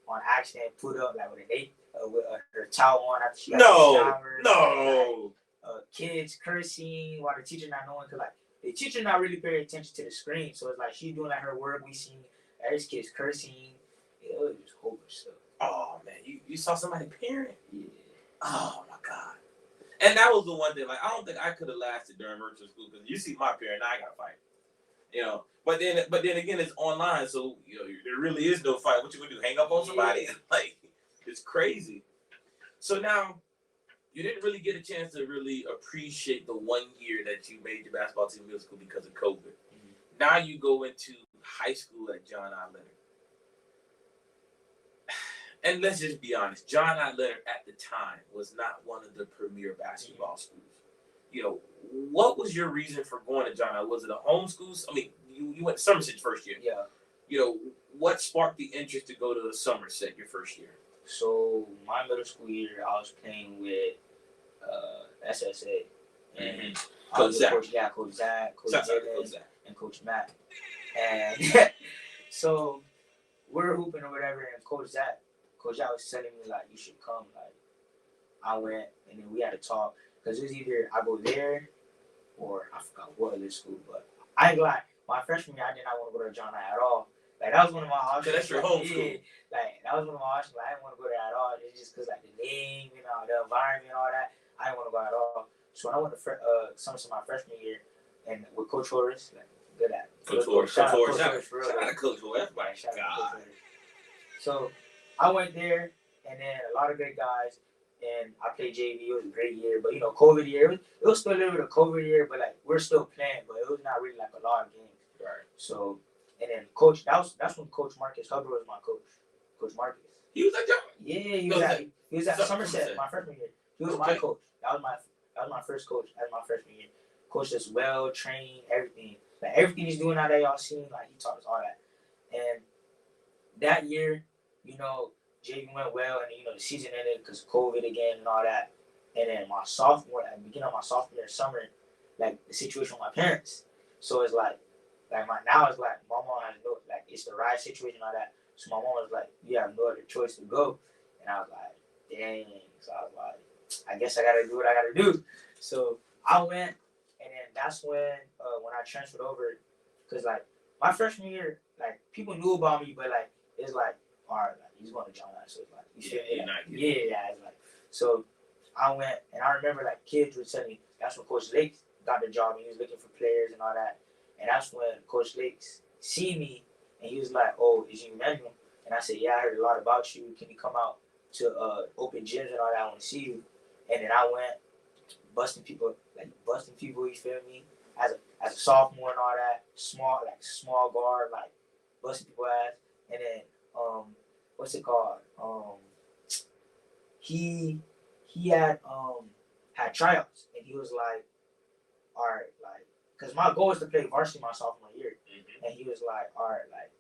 on accident put up like with her towel on after she got in the shower. No. Kids cursing while the teacher not knowing, cause like the teacher not really paying attention to the screen, so it's like she's doing like her work. We seen there's kids cursing. It was just whole bunch of stuff. Oh man, you saw somebody parent? Yeah. Oh my god. And that was the one thing. Like I don't think I could have lasted during virtual school because you see my parent, now I gotta fight. You know, but then again, it's online, so you know there really is no fight. What you gonna do? Hang up on somebody? Like it's crazy. So now you didn't really get a chance to really appreciate the 1 year that you made your basketball team middle school because of COVID. Mm-hmm. Now you go into high school at John I. Leonard. And let's just be honest, John I. Leonard at the time was not one of the premier basketball schools. You know, what was your reason for going to John I? Was it a home school? I mean, you went to Somerset first year. Yeah. You know, what sparked the interest to go to Somerset your first year? So my middle school year, I was playing with SSA and Coach Zach, Coach Jalen, and Coach Matt. And so we're hooping or whatever, and Coach Zach was telling me like you should come. Like I went, and then we had to talk because it was either I go there or I forgot what other school. But I ain't like my freshman year, I did not want to go to John I at all. Like that was one of my options. That's your home school. Like that was one of my options. Like, I didn't want to go there at all. It's just because like the name, you know, the environment, all that. I didn't want to go at all. So when I went to Somerset my freshman year, and with Coach Horace, like good at Coach Horace. Shout out to Coach Horace. Everybody, shout out to Coach Horace. So I went there, and then a lot of great guys, and I played JV. It was a great year, but you know, COVID year. It was still a little bit of COVID year, but like we're still playing, but it was not really like a lot of games. Right. So. And then Coach, that's when Coach Marcus Hubbard was my coach. Coach Marcus. He was at John. Yeah, he was at Somerset my freshman year. He was my coach. That was my first coach as my freshman year. Coach us well, trained, everything. Like everything he's doing out there, y'all seen, like he taught us all that. And that year, you know, JV went well, and you know the season ended because COVID again and all that. And then my sophomore, at the beginning of my sophomore year summer, like the situation with my parents. So it's like now it's like my mom has no, like it's the right situation all that. So my mom was like, you have no other choice to go. And I was like, dang. So I was like, I guess I gotta do what I gotta do. So I went, and then that's when I transferred over, cause like my freshman year, like people knew about me, but like it's like, all right, like he's going to John I. So it's like, it's like, so I went, and I remember like kids would tell me that's when Coach Lake got the job, and he was looking for players and all that. And that's when Coach Lakes see me, and he was like, "Oh, is you Emmanuel?" And I said, "Yeah, I heard a lot about you. Can you come out to open gyms and all that? I want to see you." And then I went busting people. You feel me? As a sophomore and all that, small guard, like busting people ass. And then what's it called? He he had tryouts, and he was like, all right, like, because my goal is to play varsity my sophomore year, and he was like, all right, like,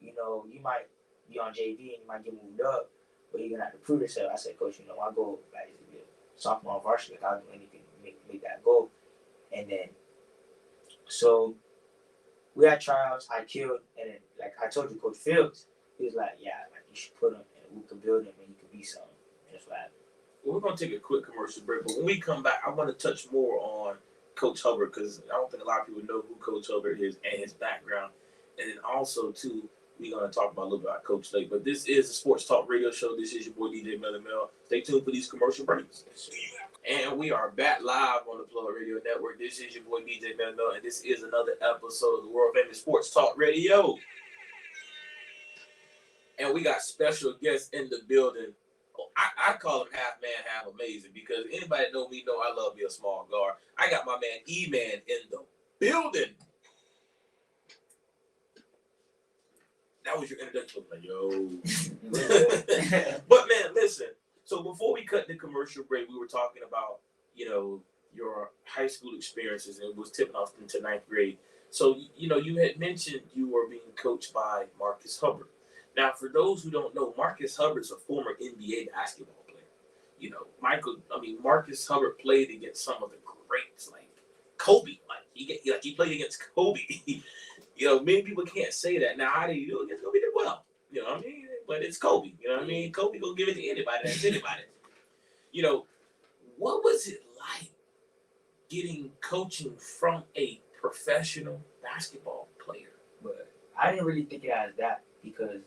you might be on JV and you might get moved up, but you're gonna have to prove yourself. I said, Coach, my goal like is to be a sophomore on varsity. Like, I'll do anything to make that goal. And then, so we had tryouts. I killed, and then, like I told you, Coach Fields, he was like, yeah, like you should put him, and we could build him, and he could be something. That's what happened. Well, we're gonna take a quick commercial break, but when we come back, I want to touch more on Coach Hubbard because I don't think a lot of people know who Coach Hubbard is and his background, and then also too, we're gonna talk about a little bit about Coach Lake. But this is a sports talk radio show. This is your boy DJ Emmanuel. Stay tuned for these commercial breaks. And we are back live on the Plug Radio Network. This is your boy DJ Emmanuel, and this is another episode of the world famous Sports Talk Radio. And we got special guests in the building. I call him half man, half amazing because anybody that know me know I love me a small guard. I got my man E-Man in the building. That was your introduction. Like, yo. But man, listen. So before we cut the commercial break, we were talking about, your high school experiences, and it was tipping off into ninth grade. So, you had mentioned you were being coached by Marcus Hubbard. Now, for those who don't know, Marcus Hubbard's a former NBA basketball player. Marcus Hubbard played against some of the greats, like Kobe. He played against Kobe. Many people can't say that. Now, how did he do against Kobe? He did well. You know what I mean? But it's Kobe. You know what I mean? Kobe gonna give it to anybody. That's anybody. What was it like getting coaching from a professional basketball player? But I didn't really think it as that because,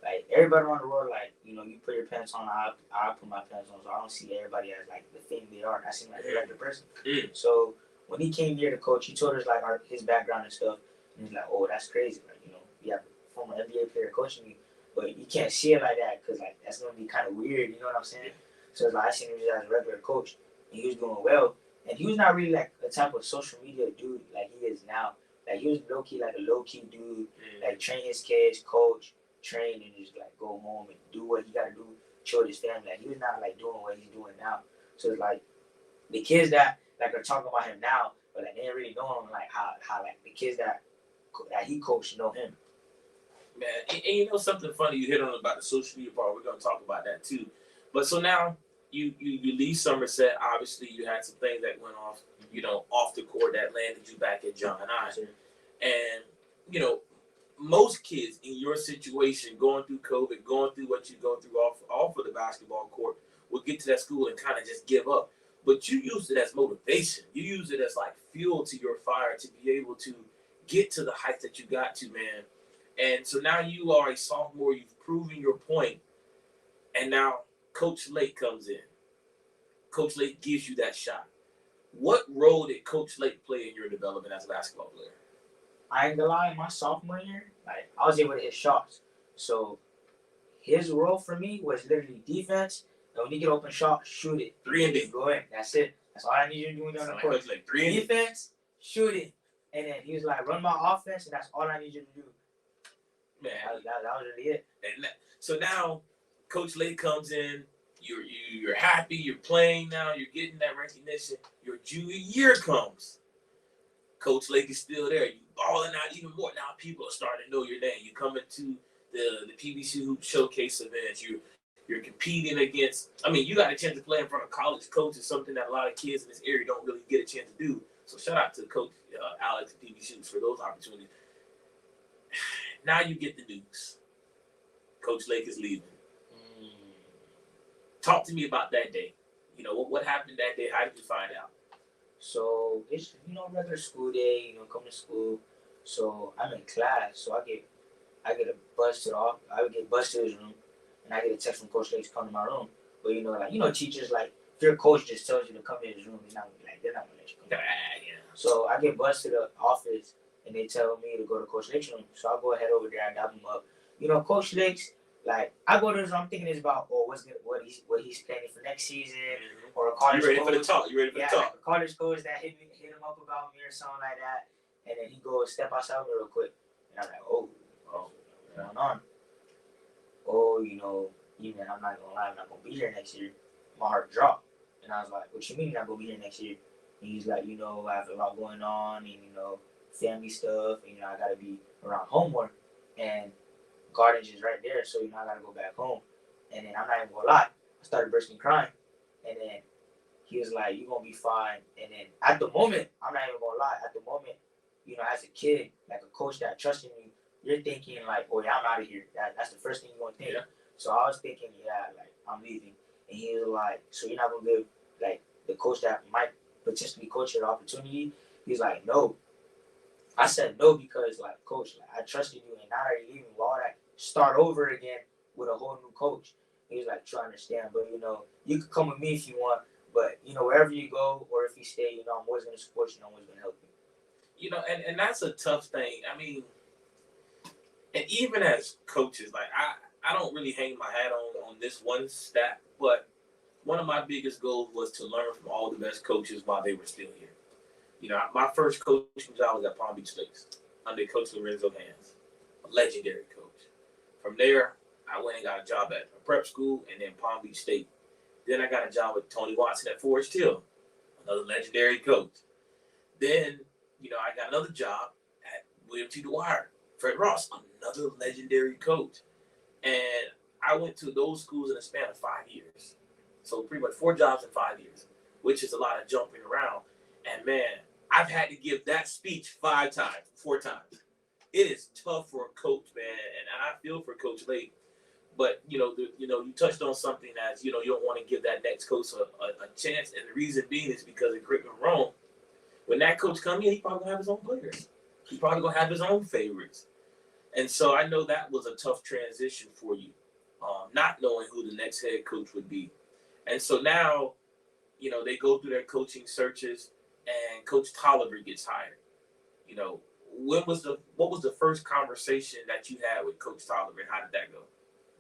like, everybody around the world, like, you put your pants on, I put my pants on, so I don't see everybody as, like, the thing they are. I see them like a regular person. So when he came here to coach, he told us, like, his background and stuff, and he's like, oh, that's crazy. Like, you have a former NBA player coaching you, but you can't see it like that because, like, that's going to be kind of weird, you know what I'm saying? So it's like, I seen him just as a regular coach, and he was doing well, and he was not really, like, a type of social media dude like he is now. Like, he was low-key, like, a low-key dude, like, train his kids, coach, train, and just, like, go home and do what he got to do, chill with his family. Like, he was not, like, doing what he's doing now. So it's like, the kids that, like, are talking about him now, but, like, they didn't really know him, like, how like, the kids that he coached know him. Man, and something funny you hit on about the social media part. We're going to talk about that, too. But so now, you leave Somerset. Obviously, you had some things that went off, off the court that landed you back at John I. And, most kids in your situation, going through COVID, going through what you're going through off of the basketball court, will get to that school and kind of just give up. But you used it as motivation. You used it as, like, fuel to your fire to be able to get to the heights that you got to, man. And so now you are a sophomore. You've proven your point. And now Coach Lake comes in. Coach Lake gives you that shot. What role did Coach Lake play in your development as a basketball player? I ain't gonna lie, my sophomore year, like, I was able to hit shots. So his role for me was literally defense. And when you get open shot, shoot it. 3 and D. Go in. That's it. That's all I need you to do on the court. Like 3 and D. Defense, shoot it. And then he was like, run my offense, and that's all I need you to do. Man, that was really it. And so now Coach Lake comes in. You're happy. You're playing now. You're getting that recognition. Your junior year comes. Coach Lake is still there. You balling out even more. Now people are starting to know your name. You come into the PBC Hoop Showcase events. You're competing against. You got a chance to play in front of college coaches, something that a lot of kids in this area don't really get a chance to do. So shout out to Coach Alex and PBC Hoops for those opportunities. Now you get the news. Coach Lake is leaving. Talk to me about that day. What happened that day? How did you find out? So it's regular school day. Come to school. So I'm in class. So I get a bus to the office. I would get bus to his room, and I get a text from Coach Lake to come to my room. But teachers, like, if your coach just tells you to come to his room, they're not gonna let you come. Yeah. So I get bus to the office, and they tell me to go to Coach Lake's room. So I go ahead over there and dab him up. Coach Lake's, like, I go to his room, I'm thinking it's about what he's planning for next season, or a college You ready coach. for the talk? You ready for the talk? Like a college coach that hit him up about me or something like that, and then he goes step outside me real quick, and I'm like, what's going on? Even I'm not gonna lie, I'm not gonna be here next year. My heart dropped, And I was like, what you mean you're not going to be here next year? And he's like, I have a lot going on and, family stuff. And, I got to be around home more. And Gardens is right there. So, I got to go back home. And then I'm not even going to lie. I started bursting crying. And then he was like, you're going to be fine. And then at the moment, I'm not even going to lie. At the moment, as a kid, like a coach that trusted me, you're thinking like, oh, yeah, I'm out of here. That's the first thing you're going to think. Yeah. So I was thinking, yeah, like, I'm leaving. And he was like, so you're not going to give, like, the coach that might potentially coach you the opportunity? He's like, no. I said no because, like, coach, like, I trusted you, and now that you're leaving, why would I start over again with a whole new coach? He was like, try to understand, but, you can come with me if you want, but, wherever you go or if you stay, I'm always going to support you, and I'm always going to help you. And that's a tough thing. I mean, and even as coaches, like, I don't really hang my hat on this one stat, but one of my biggest goals was to learn from all the best coaches while they were still here. My first coaching job was at Palm Beach Lakes under Coach Lorenzo Hands, a legendary coach. From there, I went and got a job at a prep school and then Palm Beach State. Then I got a job with Tony Watson at Forest Hill, another legendary coach. Then, I got another job at William T. Dwyer, Fred Ross, another legendary coach. And I went to those schools in a span of 5 years. So pretty much 4 jobs in 5 years, which is a lot of jumping around. And man, I've had to give that speech 4 times. It is tough for a coach, man, and I feel for Coach Lake. But you touched on something as you don't want to give that next coach a chance, and the reason being is because of correct me if I'm wrong. When that coach comes in, he probably gonna have his own players. He probably gonna have his own favorites, and so I know that was a tough transition for you, not knowing who the next head coach would be. And so now, they go through their coaching searches, and Coach Tolliver gets hired. What was the first conversation that you had with Coach Tolliver, and how did that go?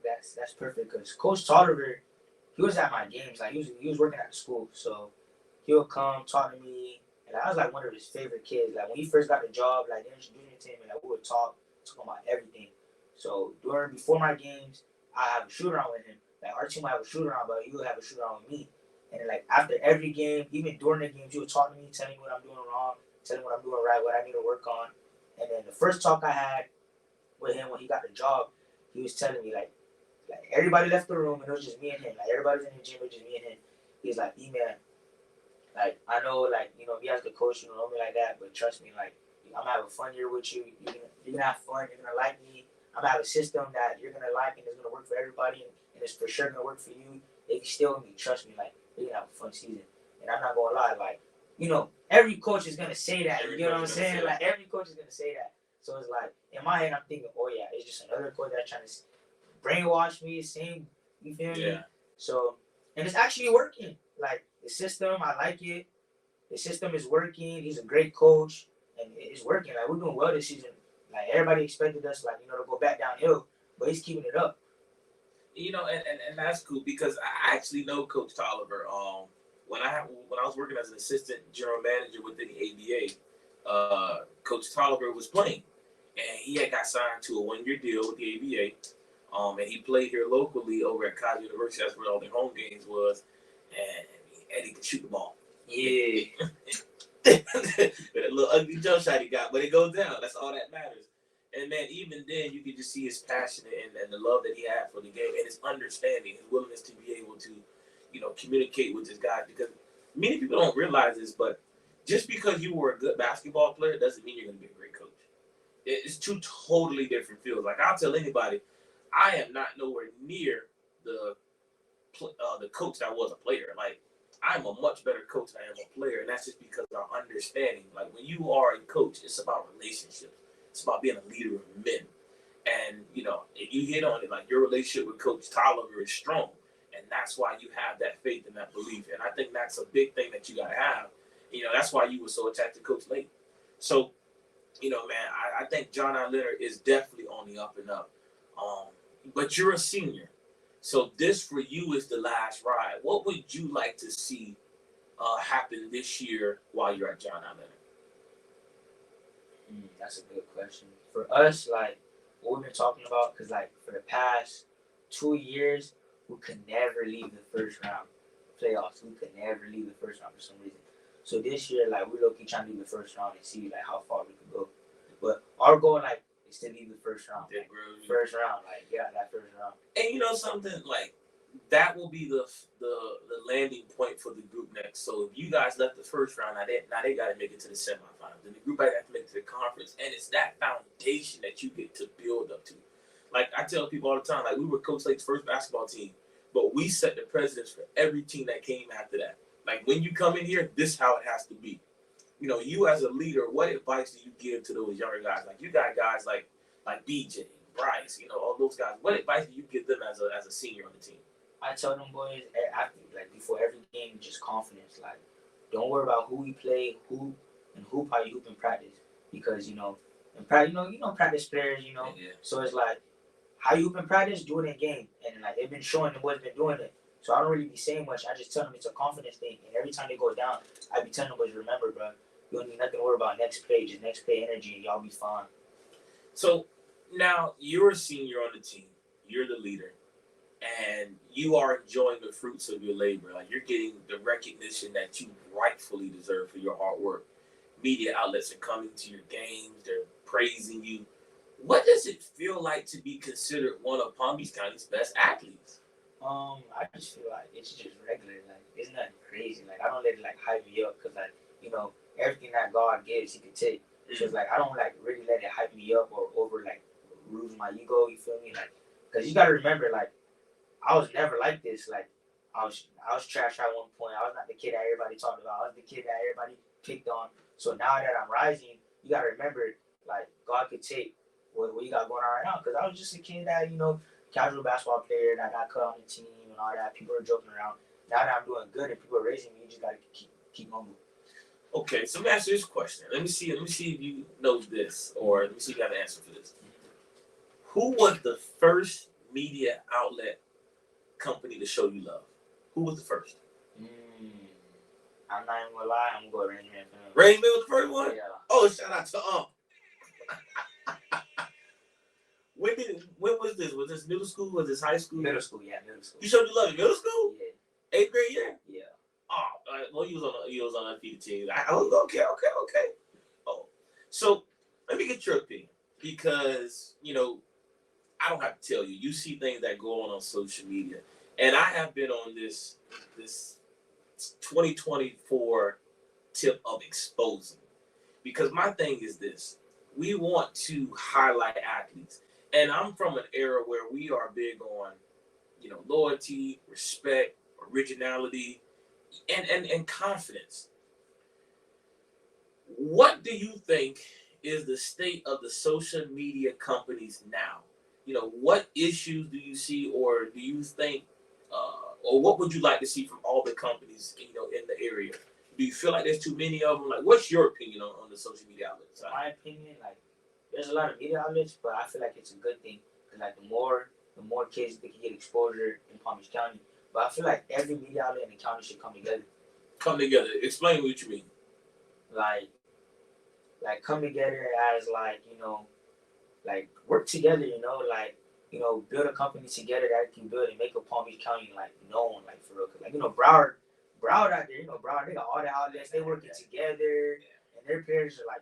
That's perfect because Coach Tolliver, he was at my games. Like he was working at the school, so he'll come talk to me, and I was like one of his favorite kids. Like when he first got the job, like they introduced me to him, and like we would talk about everything. So before my games, I have a shoot around with him. Like our team will have a shoot around, but he will have a shoot around with me. And then, like after every game, even during the games, he would talk to me, tell me what I'm doing wrong, tell me what I'm doing right, what I need to work on. And then the first talk I had with him when he got the job, he was telling me like everybody left the room and it was just me and him. Like everybody's in the gym, it was just me and him. He's like, man, like I know, like me as the coach, you don't know me like that, but trust me, like I'm gonna have a fun year with you. You're gonna have fun. You're gonna like me. I'm gonna have a system that you're gonna like and it's gonna work for everybody, and it's for sure gonna work for you. If you still with me, trust me, like you're gonna have a fun season. And I'm not gonna lie, like every coach is gonna say that. You know what I'm saying? Like every coach is gonna say that. So it's like in my head, I'm thinking, oh yeah, it's just another coach that's trying to brainwash me, same. You feel me? So, and it's actually working. Like the system, I like it. The system is working. He's a great coach, and it's working. Like we're doing well this season. Like everybody expected us, like to go back downhill, but he's keeping it up. And that's cool because I actually know Coach Tolliver. When I was working as an assistant general manager within the ABA, Coach Tolliver was playing, and he had got signed to a 1-year deal with the ABA. And he played here locally over at College University. That's where all their home games was, and Eddie could shoot the ball. Yeah. That little ugly jump shot he got, but it goes down. That's all that matters. And man, even then, you could just see his passion and the love that he had for the game, and his understanding, his willingness to be able to, communicate with his guys. Because many people don't realize this, but just because you were a good basketball player doesn't mean you're going to be a great coach. It's 2 totally different fields. Like I'll tell anybody, I am not nowhere near the coach that was a player. Like I'm a much better coach than I am a player, and that's just because of our understanding. Like when you are a coach, it's about relationships. It's about being a leader of men. And if you hit on it, like your relationship with Coach Tolliver is strong, and that's why you have that faith and that belief. And I think that's a big thing that you got to have. That's why you were so attached to Coach Lake. So, man, I think John I. Leonard is definitely on the up and up. But you're a senior. So this for you is the last ride. What would you like to see happen this year while you're at John I. Leonard? That's a good question. For us, like what we've been talking about, because like for the past 2 years, we could never leave the first round. playoffs. We could never leave the first round for some reason. So this year, like we're looking trying to leave the first round and see like how far we could go. But our goal, like, is to leave the first round. Like, first round, like get out that first round. And you know something, like that will be the landing point for the group next. So if you guys left the first round, now they got to make it to the semifinals, and the group has to make it to the conference, and it's that foundation that you get to build up to. Like I tell people all the time, like we were Coach Lake's first basketball team, but we set the precedence for every team that came after that. Like when you come in here, this is how it has to be. You know, you as a leader, what advice do you give to those younger guys? Like you got guys like BJ, Bryce, you know, all those guys. What advice do you give them as a senior on the team? I tell them boys after, like before every game, just confidence. Like, don't worry about who we play, who probably hoop in practice, because you know, in practice, practice players, you know. Yeah. So it's like how you hoop in practice, do it in game, and like they've been showing the boys been doing it. So I don't really be saying much. I just tell them it's a confidence thing, and every time they go down, I be telling them boys, remember, bro, you don't need nothing to worry about next play, just next play energy, and y'all be fine. So now you're a senior on the team, you're the leader, and you are enjoying the fruits of your labor. Like you're getting the recognition that you rightfully deserve for your hard work. Media outlets are coming to your games, they're praising you. What does it feel like to be considered one of Palm Beach County's best athletes? I just feel like it's just regular. Like it's nothing crazy. Like I don't let it like hype me up, because like, you know, everything that God gives, He can take. So it's like I don't like really let it hype me up or over like lose my ego. You feel me? Like, because you gotta remember, like I was never like this. Like I was trash at one point. I was not the kid that everybody talked about. I was the kid that everybody picked on. So now that I'm rising, you gotta remember, like God could take what you got going on right now. Because I was just a kid that, you know, casual basketball player that got cut on the team and all that. People are joking around. Now that I'm doing good and people are raising me, you just gotta keep humble. Okay, so let me ask you this question. Let me see if you know this, or let me see if you have an answer for this. Who was the first media outlet company to show you love? Who was the first? I'm not even gonna lie, I'm gonna go Rain Man. Rain Man was the first one? Yeah. Oh, shout out to When was this? Was this middle school? Was this high school? Middle school, yeah, middle school. You showed you love in middle school? Yeah. 8th grade year? Yeah. Oh, well, you was on undefeated team. Okay. Oh, so let me get your opinion, because you know I don't have to tell you. You see things that go on social media, and I have been on this 2024 tip of exposing, because my thing is this: we want to highlight athletes, and I'm from an era where we are big on, you know, loyalty, respect, originality, and confidence. What do you think is the state of the social media companies now? You know, what issues do you see, or do you think, or what would you like to see from all the companies, you know, in the area? Do you feel like there's too many of them? Like, what's your opinion on the social media outlets? My opinion, like, there's a lot of media outlets, but I feel like it's a good thing, because like the more kids they can get exposure in Palm Beach County. But I feel like every media outlet in the county should come together. Come together. Explain what you mean. Like come together as, like, you know, like work together, you know, like, you know, build a company together that can build and make a Palm Beach County like known, like for real. Like, you know, Broward out there, you know, Broward, they got all the outlets, they working together, and their players are like,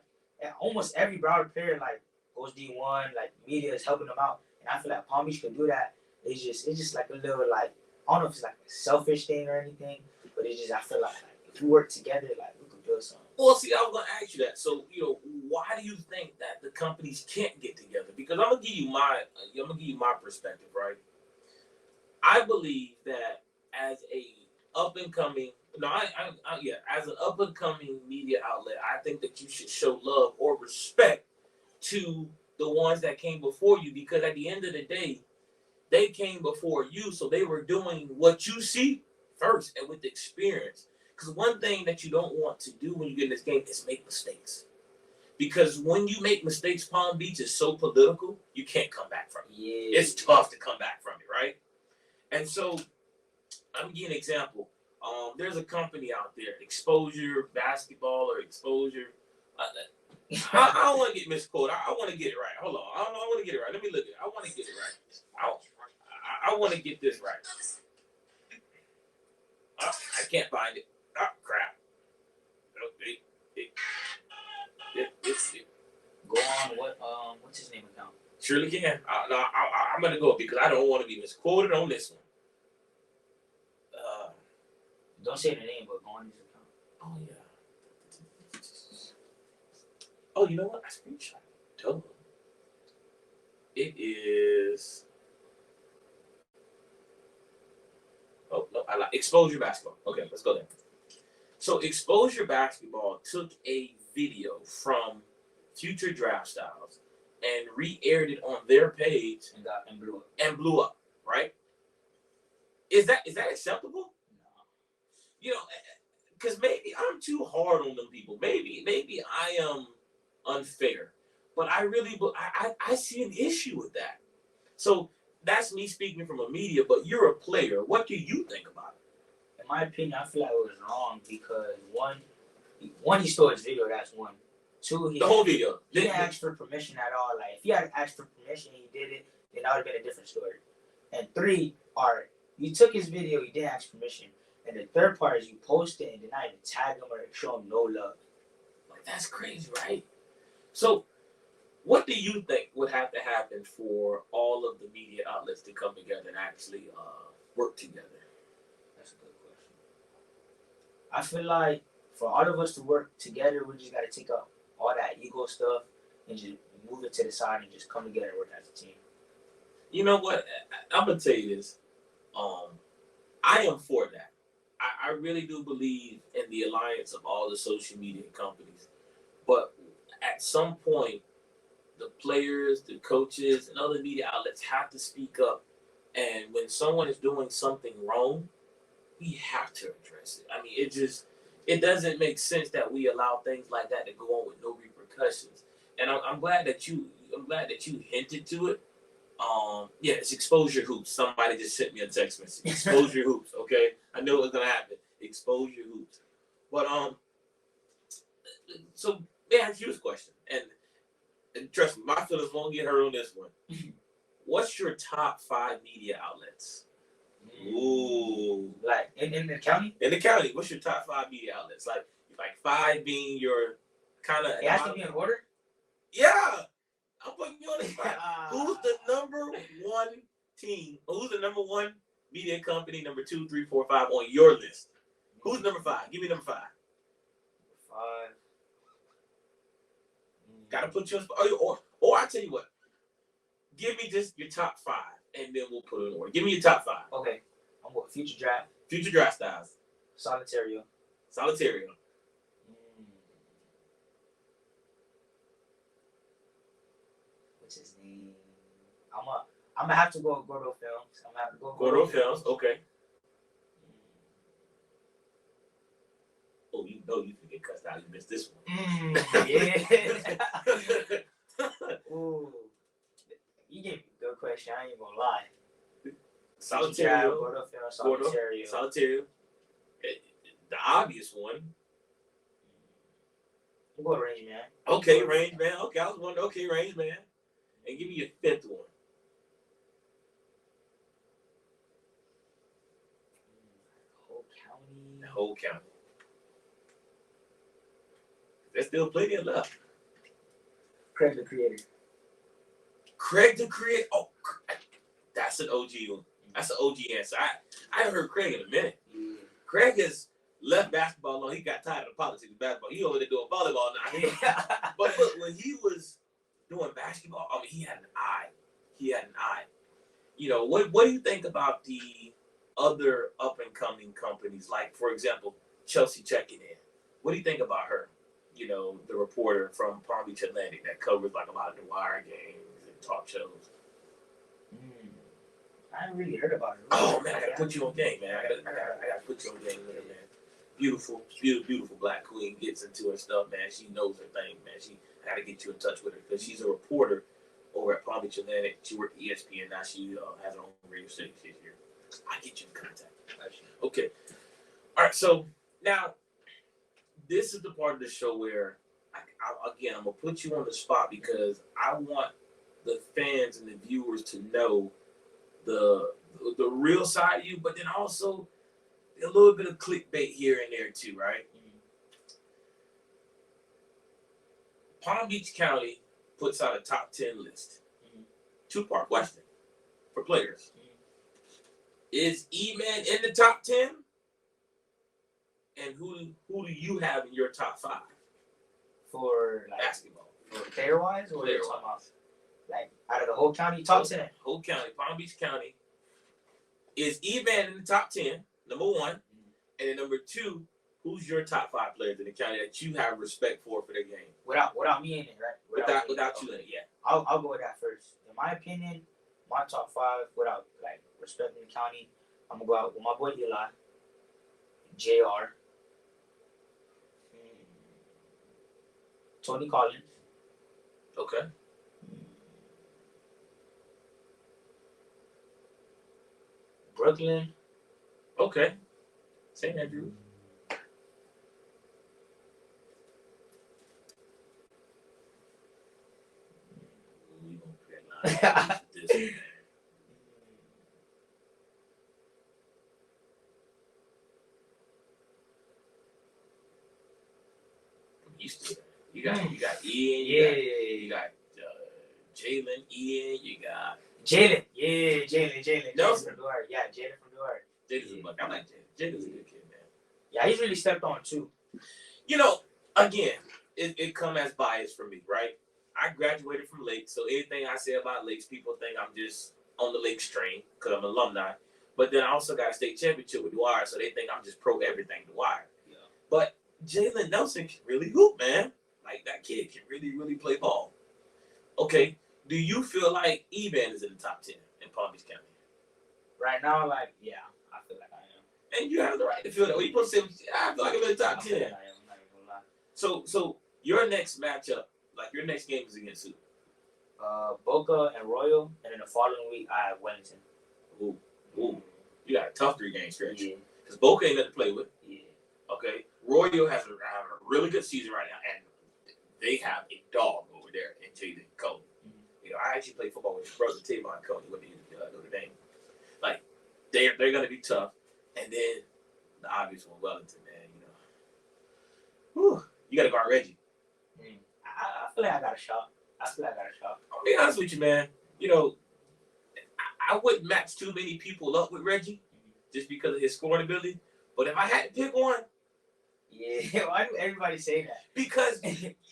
almost every Broward player like goes D1, like media is helping them out, and I feel like Palm Beach can do that. It's just like a little, like, I don't know if it's like a selfish thing or anything, but it's just, I feel like if we work together, like we could build something. Well, see, I was gonna ask you that. So, you know, why do you think that the companies can't get together? Because I'm gonna give you my perspective, right? I believe that as a up and coming, as an up and coming media outlet, I think that you should show love or respect to the ones that came before you, because at the end of the day, they came before you, so they were doing what you see first and with the experience. Because one thing that you don't want to do when you get in this game is make mistakes. Because when you make mistakes, Palm Beach is so political, you can't come back from it. Yeah. It's tough to come back from it, right? And so, I'm gonna give you an example. There's a company out there, Exposure Basketball or Exposure. I don't want to get misquoted. I want to get it right. Hold on. I want to get it right. Let me look at it. I want to get it right. I want to get this right. I can't find it. Oh, crap. Go on. What's his name account? Surely can. I'm going to go because I don't want to be misquoted on this one. Don't say the name, but go on his account. Oh, yeah. Oh, you know what? I screenshot it. Duh. It is. Oh, no. I like Exposure Basketball. Okay, let's go there. So, Exposure Basketball took a video from Future Draft Styles and re-aired it on their page and blew up. Right? Is that acceptable? No. Because maybe I'm too hard on them people. Maybe I am unfair, but I see an issue with that. So that's me speaking from a media, but you're a player. What do you think about it? In my opinion, I feel like it was wrong because one, he stole his video. That's one. Two, the whole video. He didn't ask for permission at all. Like if he had asked for permission, he did it. Then that would have been a different story. And three, you took his video. You didn't ask permission. And the third part is you post it and did not even tag him or show him no love. Like that's crazy, right? So, what do you think would have to happen for all of the media outlets to come together and actually work together? That's a good question. I feel like for all of us to work together, we just got to take up all that ego stuff and just move it to the side and just come together and work as a team. You know what? I'm gonna tell you this. I am for that. I really do believe in the alliance of all the social media companies. But at some point, the players, the coaches, and other media outlets have to speak up. And when someone is doing something wrong, we have to address it. I mean, it doesn't make sense that we allow things like that to go on with no repercussions. And I'm glad that you hinted to it. Yeah, it's Exposure Hoops. Somebody just sent me a text message. Exposure Hoops, okay? I knew it was gonna happen. Exposure Hoops. But so they ask you this question, and trust me, my feelings won't get hurt on this one. What's your top 5 media outlets? Ooh, like in the county? In the county, what's your top 5 media outlets? Like 5 being your kind of. It has to be in order. Yeah. I'm putting you on the spot. Who's the number one team? Who's the number one media company? Number 2, 3, 4, 5 on your list? Who's number 5? Give me number 5. 5. Gotta put you on spot. Or I tell you what. Give me just your top 5, and then we'll put it in order. Give me your top 5. Okay. I'm going Future Draft. Future Draft Styles. Solitario. What's his name? I'm gonna have to go with Gordo Films. I'm gonna have to go Gordo Films. Okay. Oh, you know you can get cussed out. You missed this one. Yeah. Ooh. You gave me a good question. I ain't gonna lie. Solitario. Gordo Films. Solitario. The obvious one. We'll go Range Man. Okay, Range Man. Okay, I was wondering. Okay, Range Man. And give me your 5th one. The whole county. There's still plenty left. Craig the Creator. Oh, that's an OG one. That's an OG answer. I haven't heard Craig in a minute. Yeah. Craig has left basketball alone. He got tired of the politics of basketball. He over there doing volleyball now. Yeah. But look, when he was doing basketball, I mean, he had an eye. You know, what do you think about the other up-and-coming companies? Like, for example, Chelsea checking in. What do you think about her? You know, the reporter from Palm Beach Atlantic that covers like a lot of the Wire games and talk shows. I haven't really heard about it. Oh man, I gotta put you on game, man. I gotta put you on game with her, man. Beautiful black queen gets into her stuff, man. She knows her thing, man. I gotta get you in touch with her because she's a reporter over at Palm Beach Atlantic. She worked at ESPN. Now she has her own radio station here. I'll get you in contact. Okay. All right. So now, this is the part of the show where, I'm going to put you on the spot because I want the fans and the viewers to know the real side of you, but then also a little bit of clickbait here and there too, right? Palm Beach County puts out a top 10 list. Two-part question for players. Is E-Man in the top 10? And who do you have in your top 5? For like, basketball. For player-wise? Or player-wise. Talking about, like, out of the whole county, top 10? Whole county, Palm Beach County. Is E-Man in the top 10, number 1? And then number 2, who's your top 5 players in the county that you have respect for their game? Without me in it, right? Without you in it, yeah. I'll go with that first. In my opinion, my top 5, without like respecting the county, I'm gonna go out with my boy Eli, JR, Tony Collins. Okay. Brooklyn. Okay. St. Andrews. You got Ian, you got Jalen, Ian, you got Jalen. Yeah, Jalen. Nelson from Duarte. Yeah, Jalen from Duarte. I like Jalen. Jalen's a good kid, man. Yeah, he's really stepped on too. You know, again, it come as bias for me, right? I graduated from Lake, so anything I say about Lakes, people think I'm just on the Lakes train because I'm an alumni. But then I also got a state championship with Dwyer, so they think I'm just pro everything Dwyer. Yeah. But Jalen Nelson can really hoop, man. Like, that kid can really, really play ball. Okay, do you feel like E-Man is in the top 10 in Palm Beach County? Right now, like, yeah, I feel like I am. And you have the right to feel that way. You're supposed to say, I feel like I'm in the top 10. I am, I'm not even gonna lie. So your next matchup, like your next game is against who? Boca and Royal, and then the following week I have Wellington. Ooh. You got a tough 3-game stretch. Yeah. Because Boca ain't nothing to play with. Yeah. Okay. Royal has having a really good season right now, and they have a dog over there in Jaden Cole. You know, I actually played football with his brother Tavon Cole. He went to Notre Dame. Like, they're going to be tough. And then the obvious one, Wellington, man. You know, you got to guard Reggie. I feel like I got a shot. I'll be honest with you, man. You know, I wouldn't match too many people up with Reggie just because of his scoring ability. But if I had to pick one, yeah, why do everybody say that? Because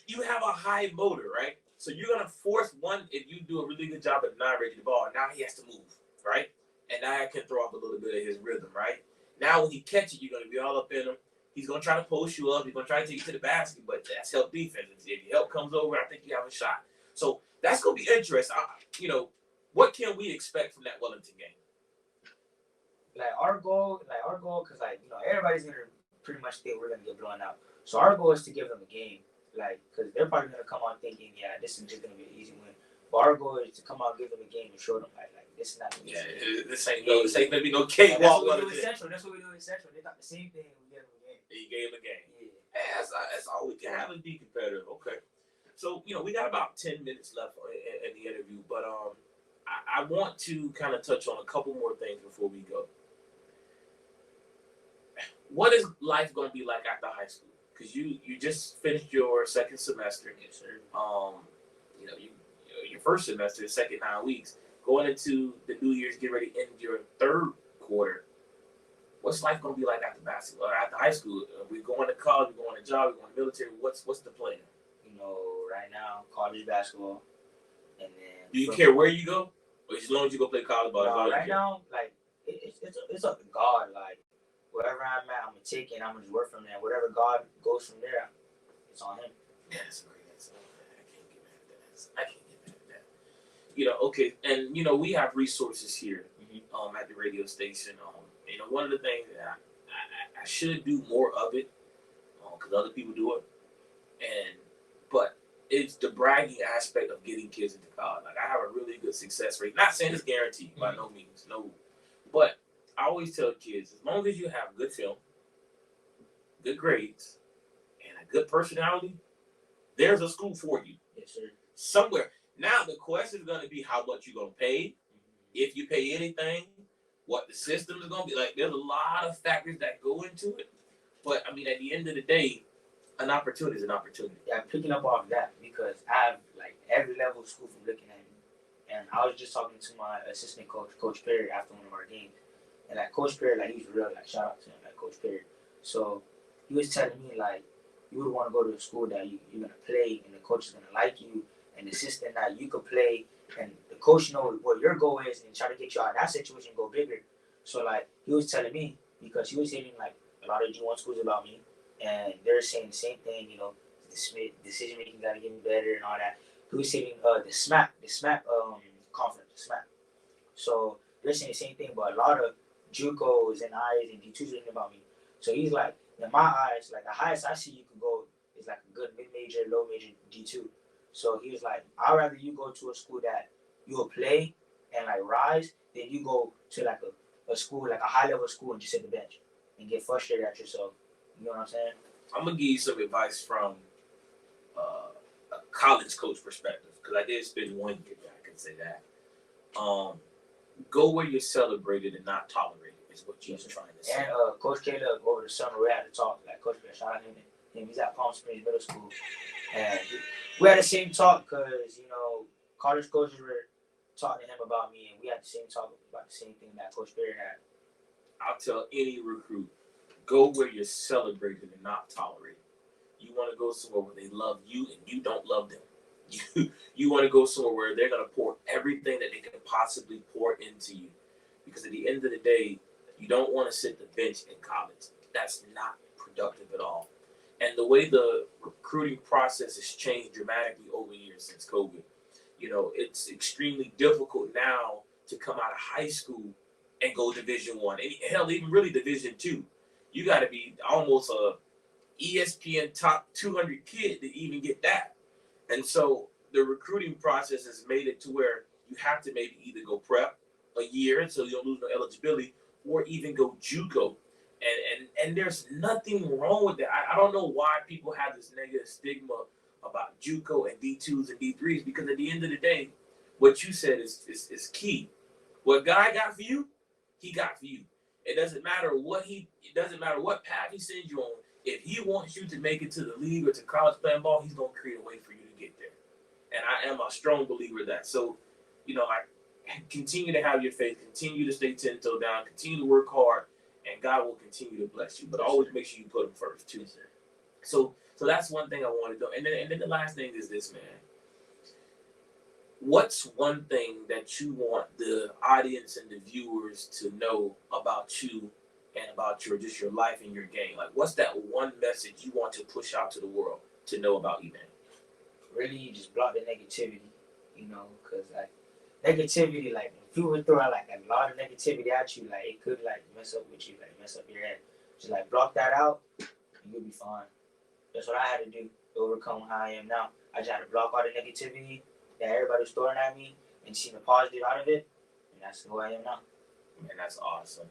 you have a high motor, right? So you're gonna force one if you do a really good job of not Reggie the ball. Now he has to move, right? And now I can throw off a little bit of his rhythm, right? Now when he catches it, you're gonna be all up in him. He's gonna try to post you up. He's gonna try to take you to the basket, but that's help defense. If your help comes over, I think you have a shot. So that's gonna be interesting. You know, what can we expect from that Wellington game? Like our goal, because like, you know, everybody's gonna pretty much think we're gonna get blown out. So our goal is to give them a game, like, because they're probably gonna come out thinking, yeah, this is just gonna be an easy win. But our goal is to come out, give them a game, and show them like this is not gonna be this ain't gonna be no cake. That's what we do in Central. That's what we do in Central. They got the same thing. We gave them a game. You gave them a game. Yeah. That's all we can have is be competitive. Okay. So, you know, we got about 10 minutes left in the interview, but I want to kind of touch on a couple more things before we go. What is life going to be like after high school? Because you just finished your second semester. Yes, sir. You know, your first semester, the second 9 weeks, going into the New Year's, get ready to end your third quarter. What's life going to be like after basketball, or after high school? We're going to college, we're going to job, we're going to military. What's the plan? You know, right now, college basketball, and then. Do you care where you go, or as long as you go play college ball? No, right now, like it's up to God. Like, wherever I'm at, I'm gonna take it. I'm gonna just work from there. Whatever God goes from there, it's on Him. Yeah, that's a great answer. I can't get mad at that. You know, okay, and you know we have resources here, at the radio station. You know, one of the things that I should do more of it, because other people do it, but it's the bragging aspect of getting kids into college. Like, I have a really good success rate. Not saying it's guaranteed by no means, no, but I always tell kids, as long as you have good film, good grades, and a good personality, there's a school for you. Yes, sir. Somewhere. Now, the question is going to be how much you're going to pay, if you pay anything, what the system is going to be like. There's a lot of factors that go into it. But, I mean, at the end of the day, an opportunity is an opportunity. Yeah, I'm picking up off that because I have like every level of school from looking at me. And I was just talking to my assistant coach, Coach Perry, after one of our games. And like Coach Perry, like he's real, like shout out to him, like Coach Perry. So he was telling me like you would want to go to a school that you're gonna play and the coach is gonna like you and the system that you could play and the coach knows what your goal is and try to get you out of that situation and go bigger. So like he was telling me because he was hearing like a lot of G1 schools about me and they're saying the same thing, you know, decision making gotta get better and all that. He was saying the SMAC conference, SMAC. So they're saying the same thing, but a lot of JUCOs and I's and D2s thinking about me. So he's like, in my eyes, like the highest I see you could go is like a good mid-major, low-major D2. So he was like, I'd rather you go to a school that you'll play and like rise than you go to like a school, like a high-level school and just sit the bench and get frustrated at yourself. You know what I'm saying? I'm going to give you some advice from a college coach perspective because I did spend 1 year there, I can say that. Go where you're celebrated and not tolerated is what you're trying to say. And Coach Caleb over the summer we had to talk. Like Coach Caleb, shout out him. He's at Palm Springs Middle School, and we had the same talk because you know college coaches were talking to him about me, and we had the same talk about the same thing that Coach Perry had. I'll tell any recruit, go where you're celebrated and not tolerated. You want to go somewhere where they love you and you don't love them. You want to go somewhere where they're going to pour everything that they can possibly pour into you. Because at the end of the day, you don't want to sit the bench in college. That's not productive at all. And the way the recruiting process has changed dramatically over years since COVID, you know, it's extremely difficult now to come out of high school and go Division I. Hell, even really Division II. You got to be almost a ESPN top 200 kid to even get that. And so the recruiting process has made it to where you have to maybe either go prep a year so you don't lose no eligibility or even go JUCO. And there's nothing wrong with that. I don't know why people have this negative stigma about JUCO and D2s and D3s because at the end of the day, what you said is key. What guy got for you, he got for you. It doesn't matter what path he sends you on. If he wants you to make it to the league or to college playing ball, he's gonna create a way for you to get there. And I am a strong believer of that. So, you know, I continue to have your faith, continue to stay 10 toe down, continue to work hard, and God will continue to bless you. But always make sure you put him first too. So that's one thing I want to do. And then the last thing is this, man. What's one thing that you want the audience and the viewers to know about you and about your life and your game? Like, what's that one message you want to push out to the world to know about you, man? Really, just block the negativity, you know, because like negativity, like if you would throw out like a lot of negativity at you, like it could like mess up with you, like mess up your head. Just like block that out, and you'll be fine. That's what I had to do to overcome how I am now. I just had to block all the negativity that everybody was throwing at me and see the positive out of it, and that's who I am now. Man, that's awesome.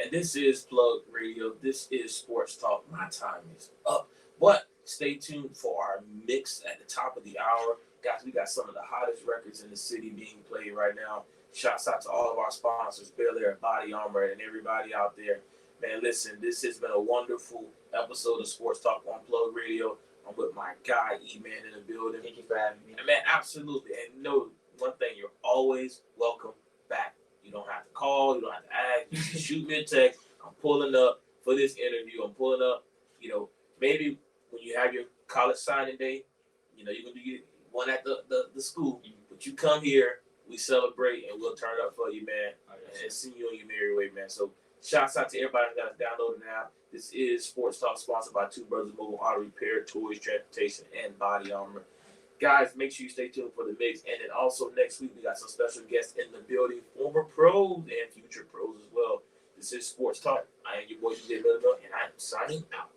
And this is Plug Radio. This is Sports Talk. My time is up. But stay tuned for our mix at the top of the hour. Guys, we got some of the hottest records in the city being played right now. Shouts out to all of our sponsors, Bel Air, Body Armor, and everybody out there. Man, listen, this has been a wonderful episode of Sports Talk on Plug Radio. I'm with my guy, E-Man, in the building. Thank you for having me. And man, absolutely. And know one thing, you're always welcome back. You don't have to call. You don't have to ask. You just shoot me a text. I'm pulling up for this interview. I'm pulling up, you know, maybe when you have your college signing day, you know, you're going to do one at the school. But you come here, we celebrate, and we'll turn up for you, man, and see you on your merry way, man. So shouts out to everybody that got downloaded now. This is Sports Talk, sponsored by Two Brothers Mobile Auto Repair, Toys, Transportation, and Body Armor. Guys, make sure you stay tuned for the mix. And then also next week, we got some special guests in the building, former pros and future pros as well. This is Sports Talk. I am your boy, DJ Emmanuel, and I am signing out.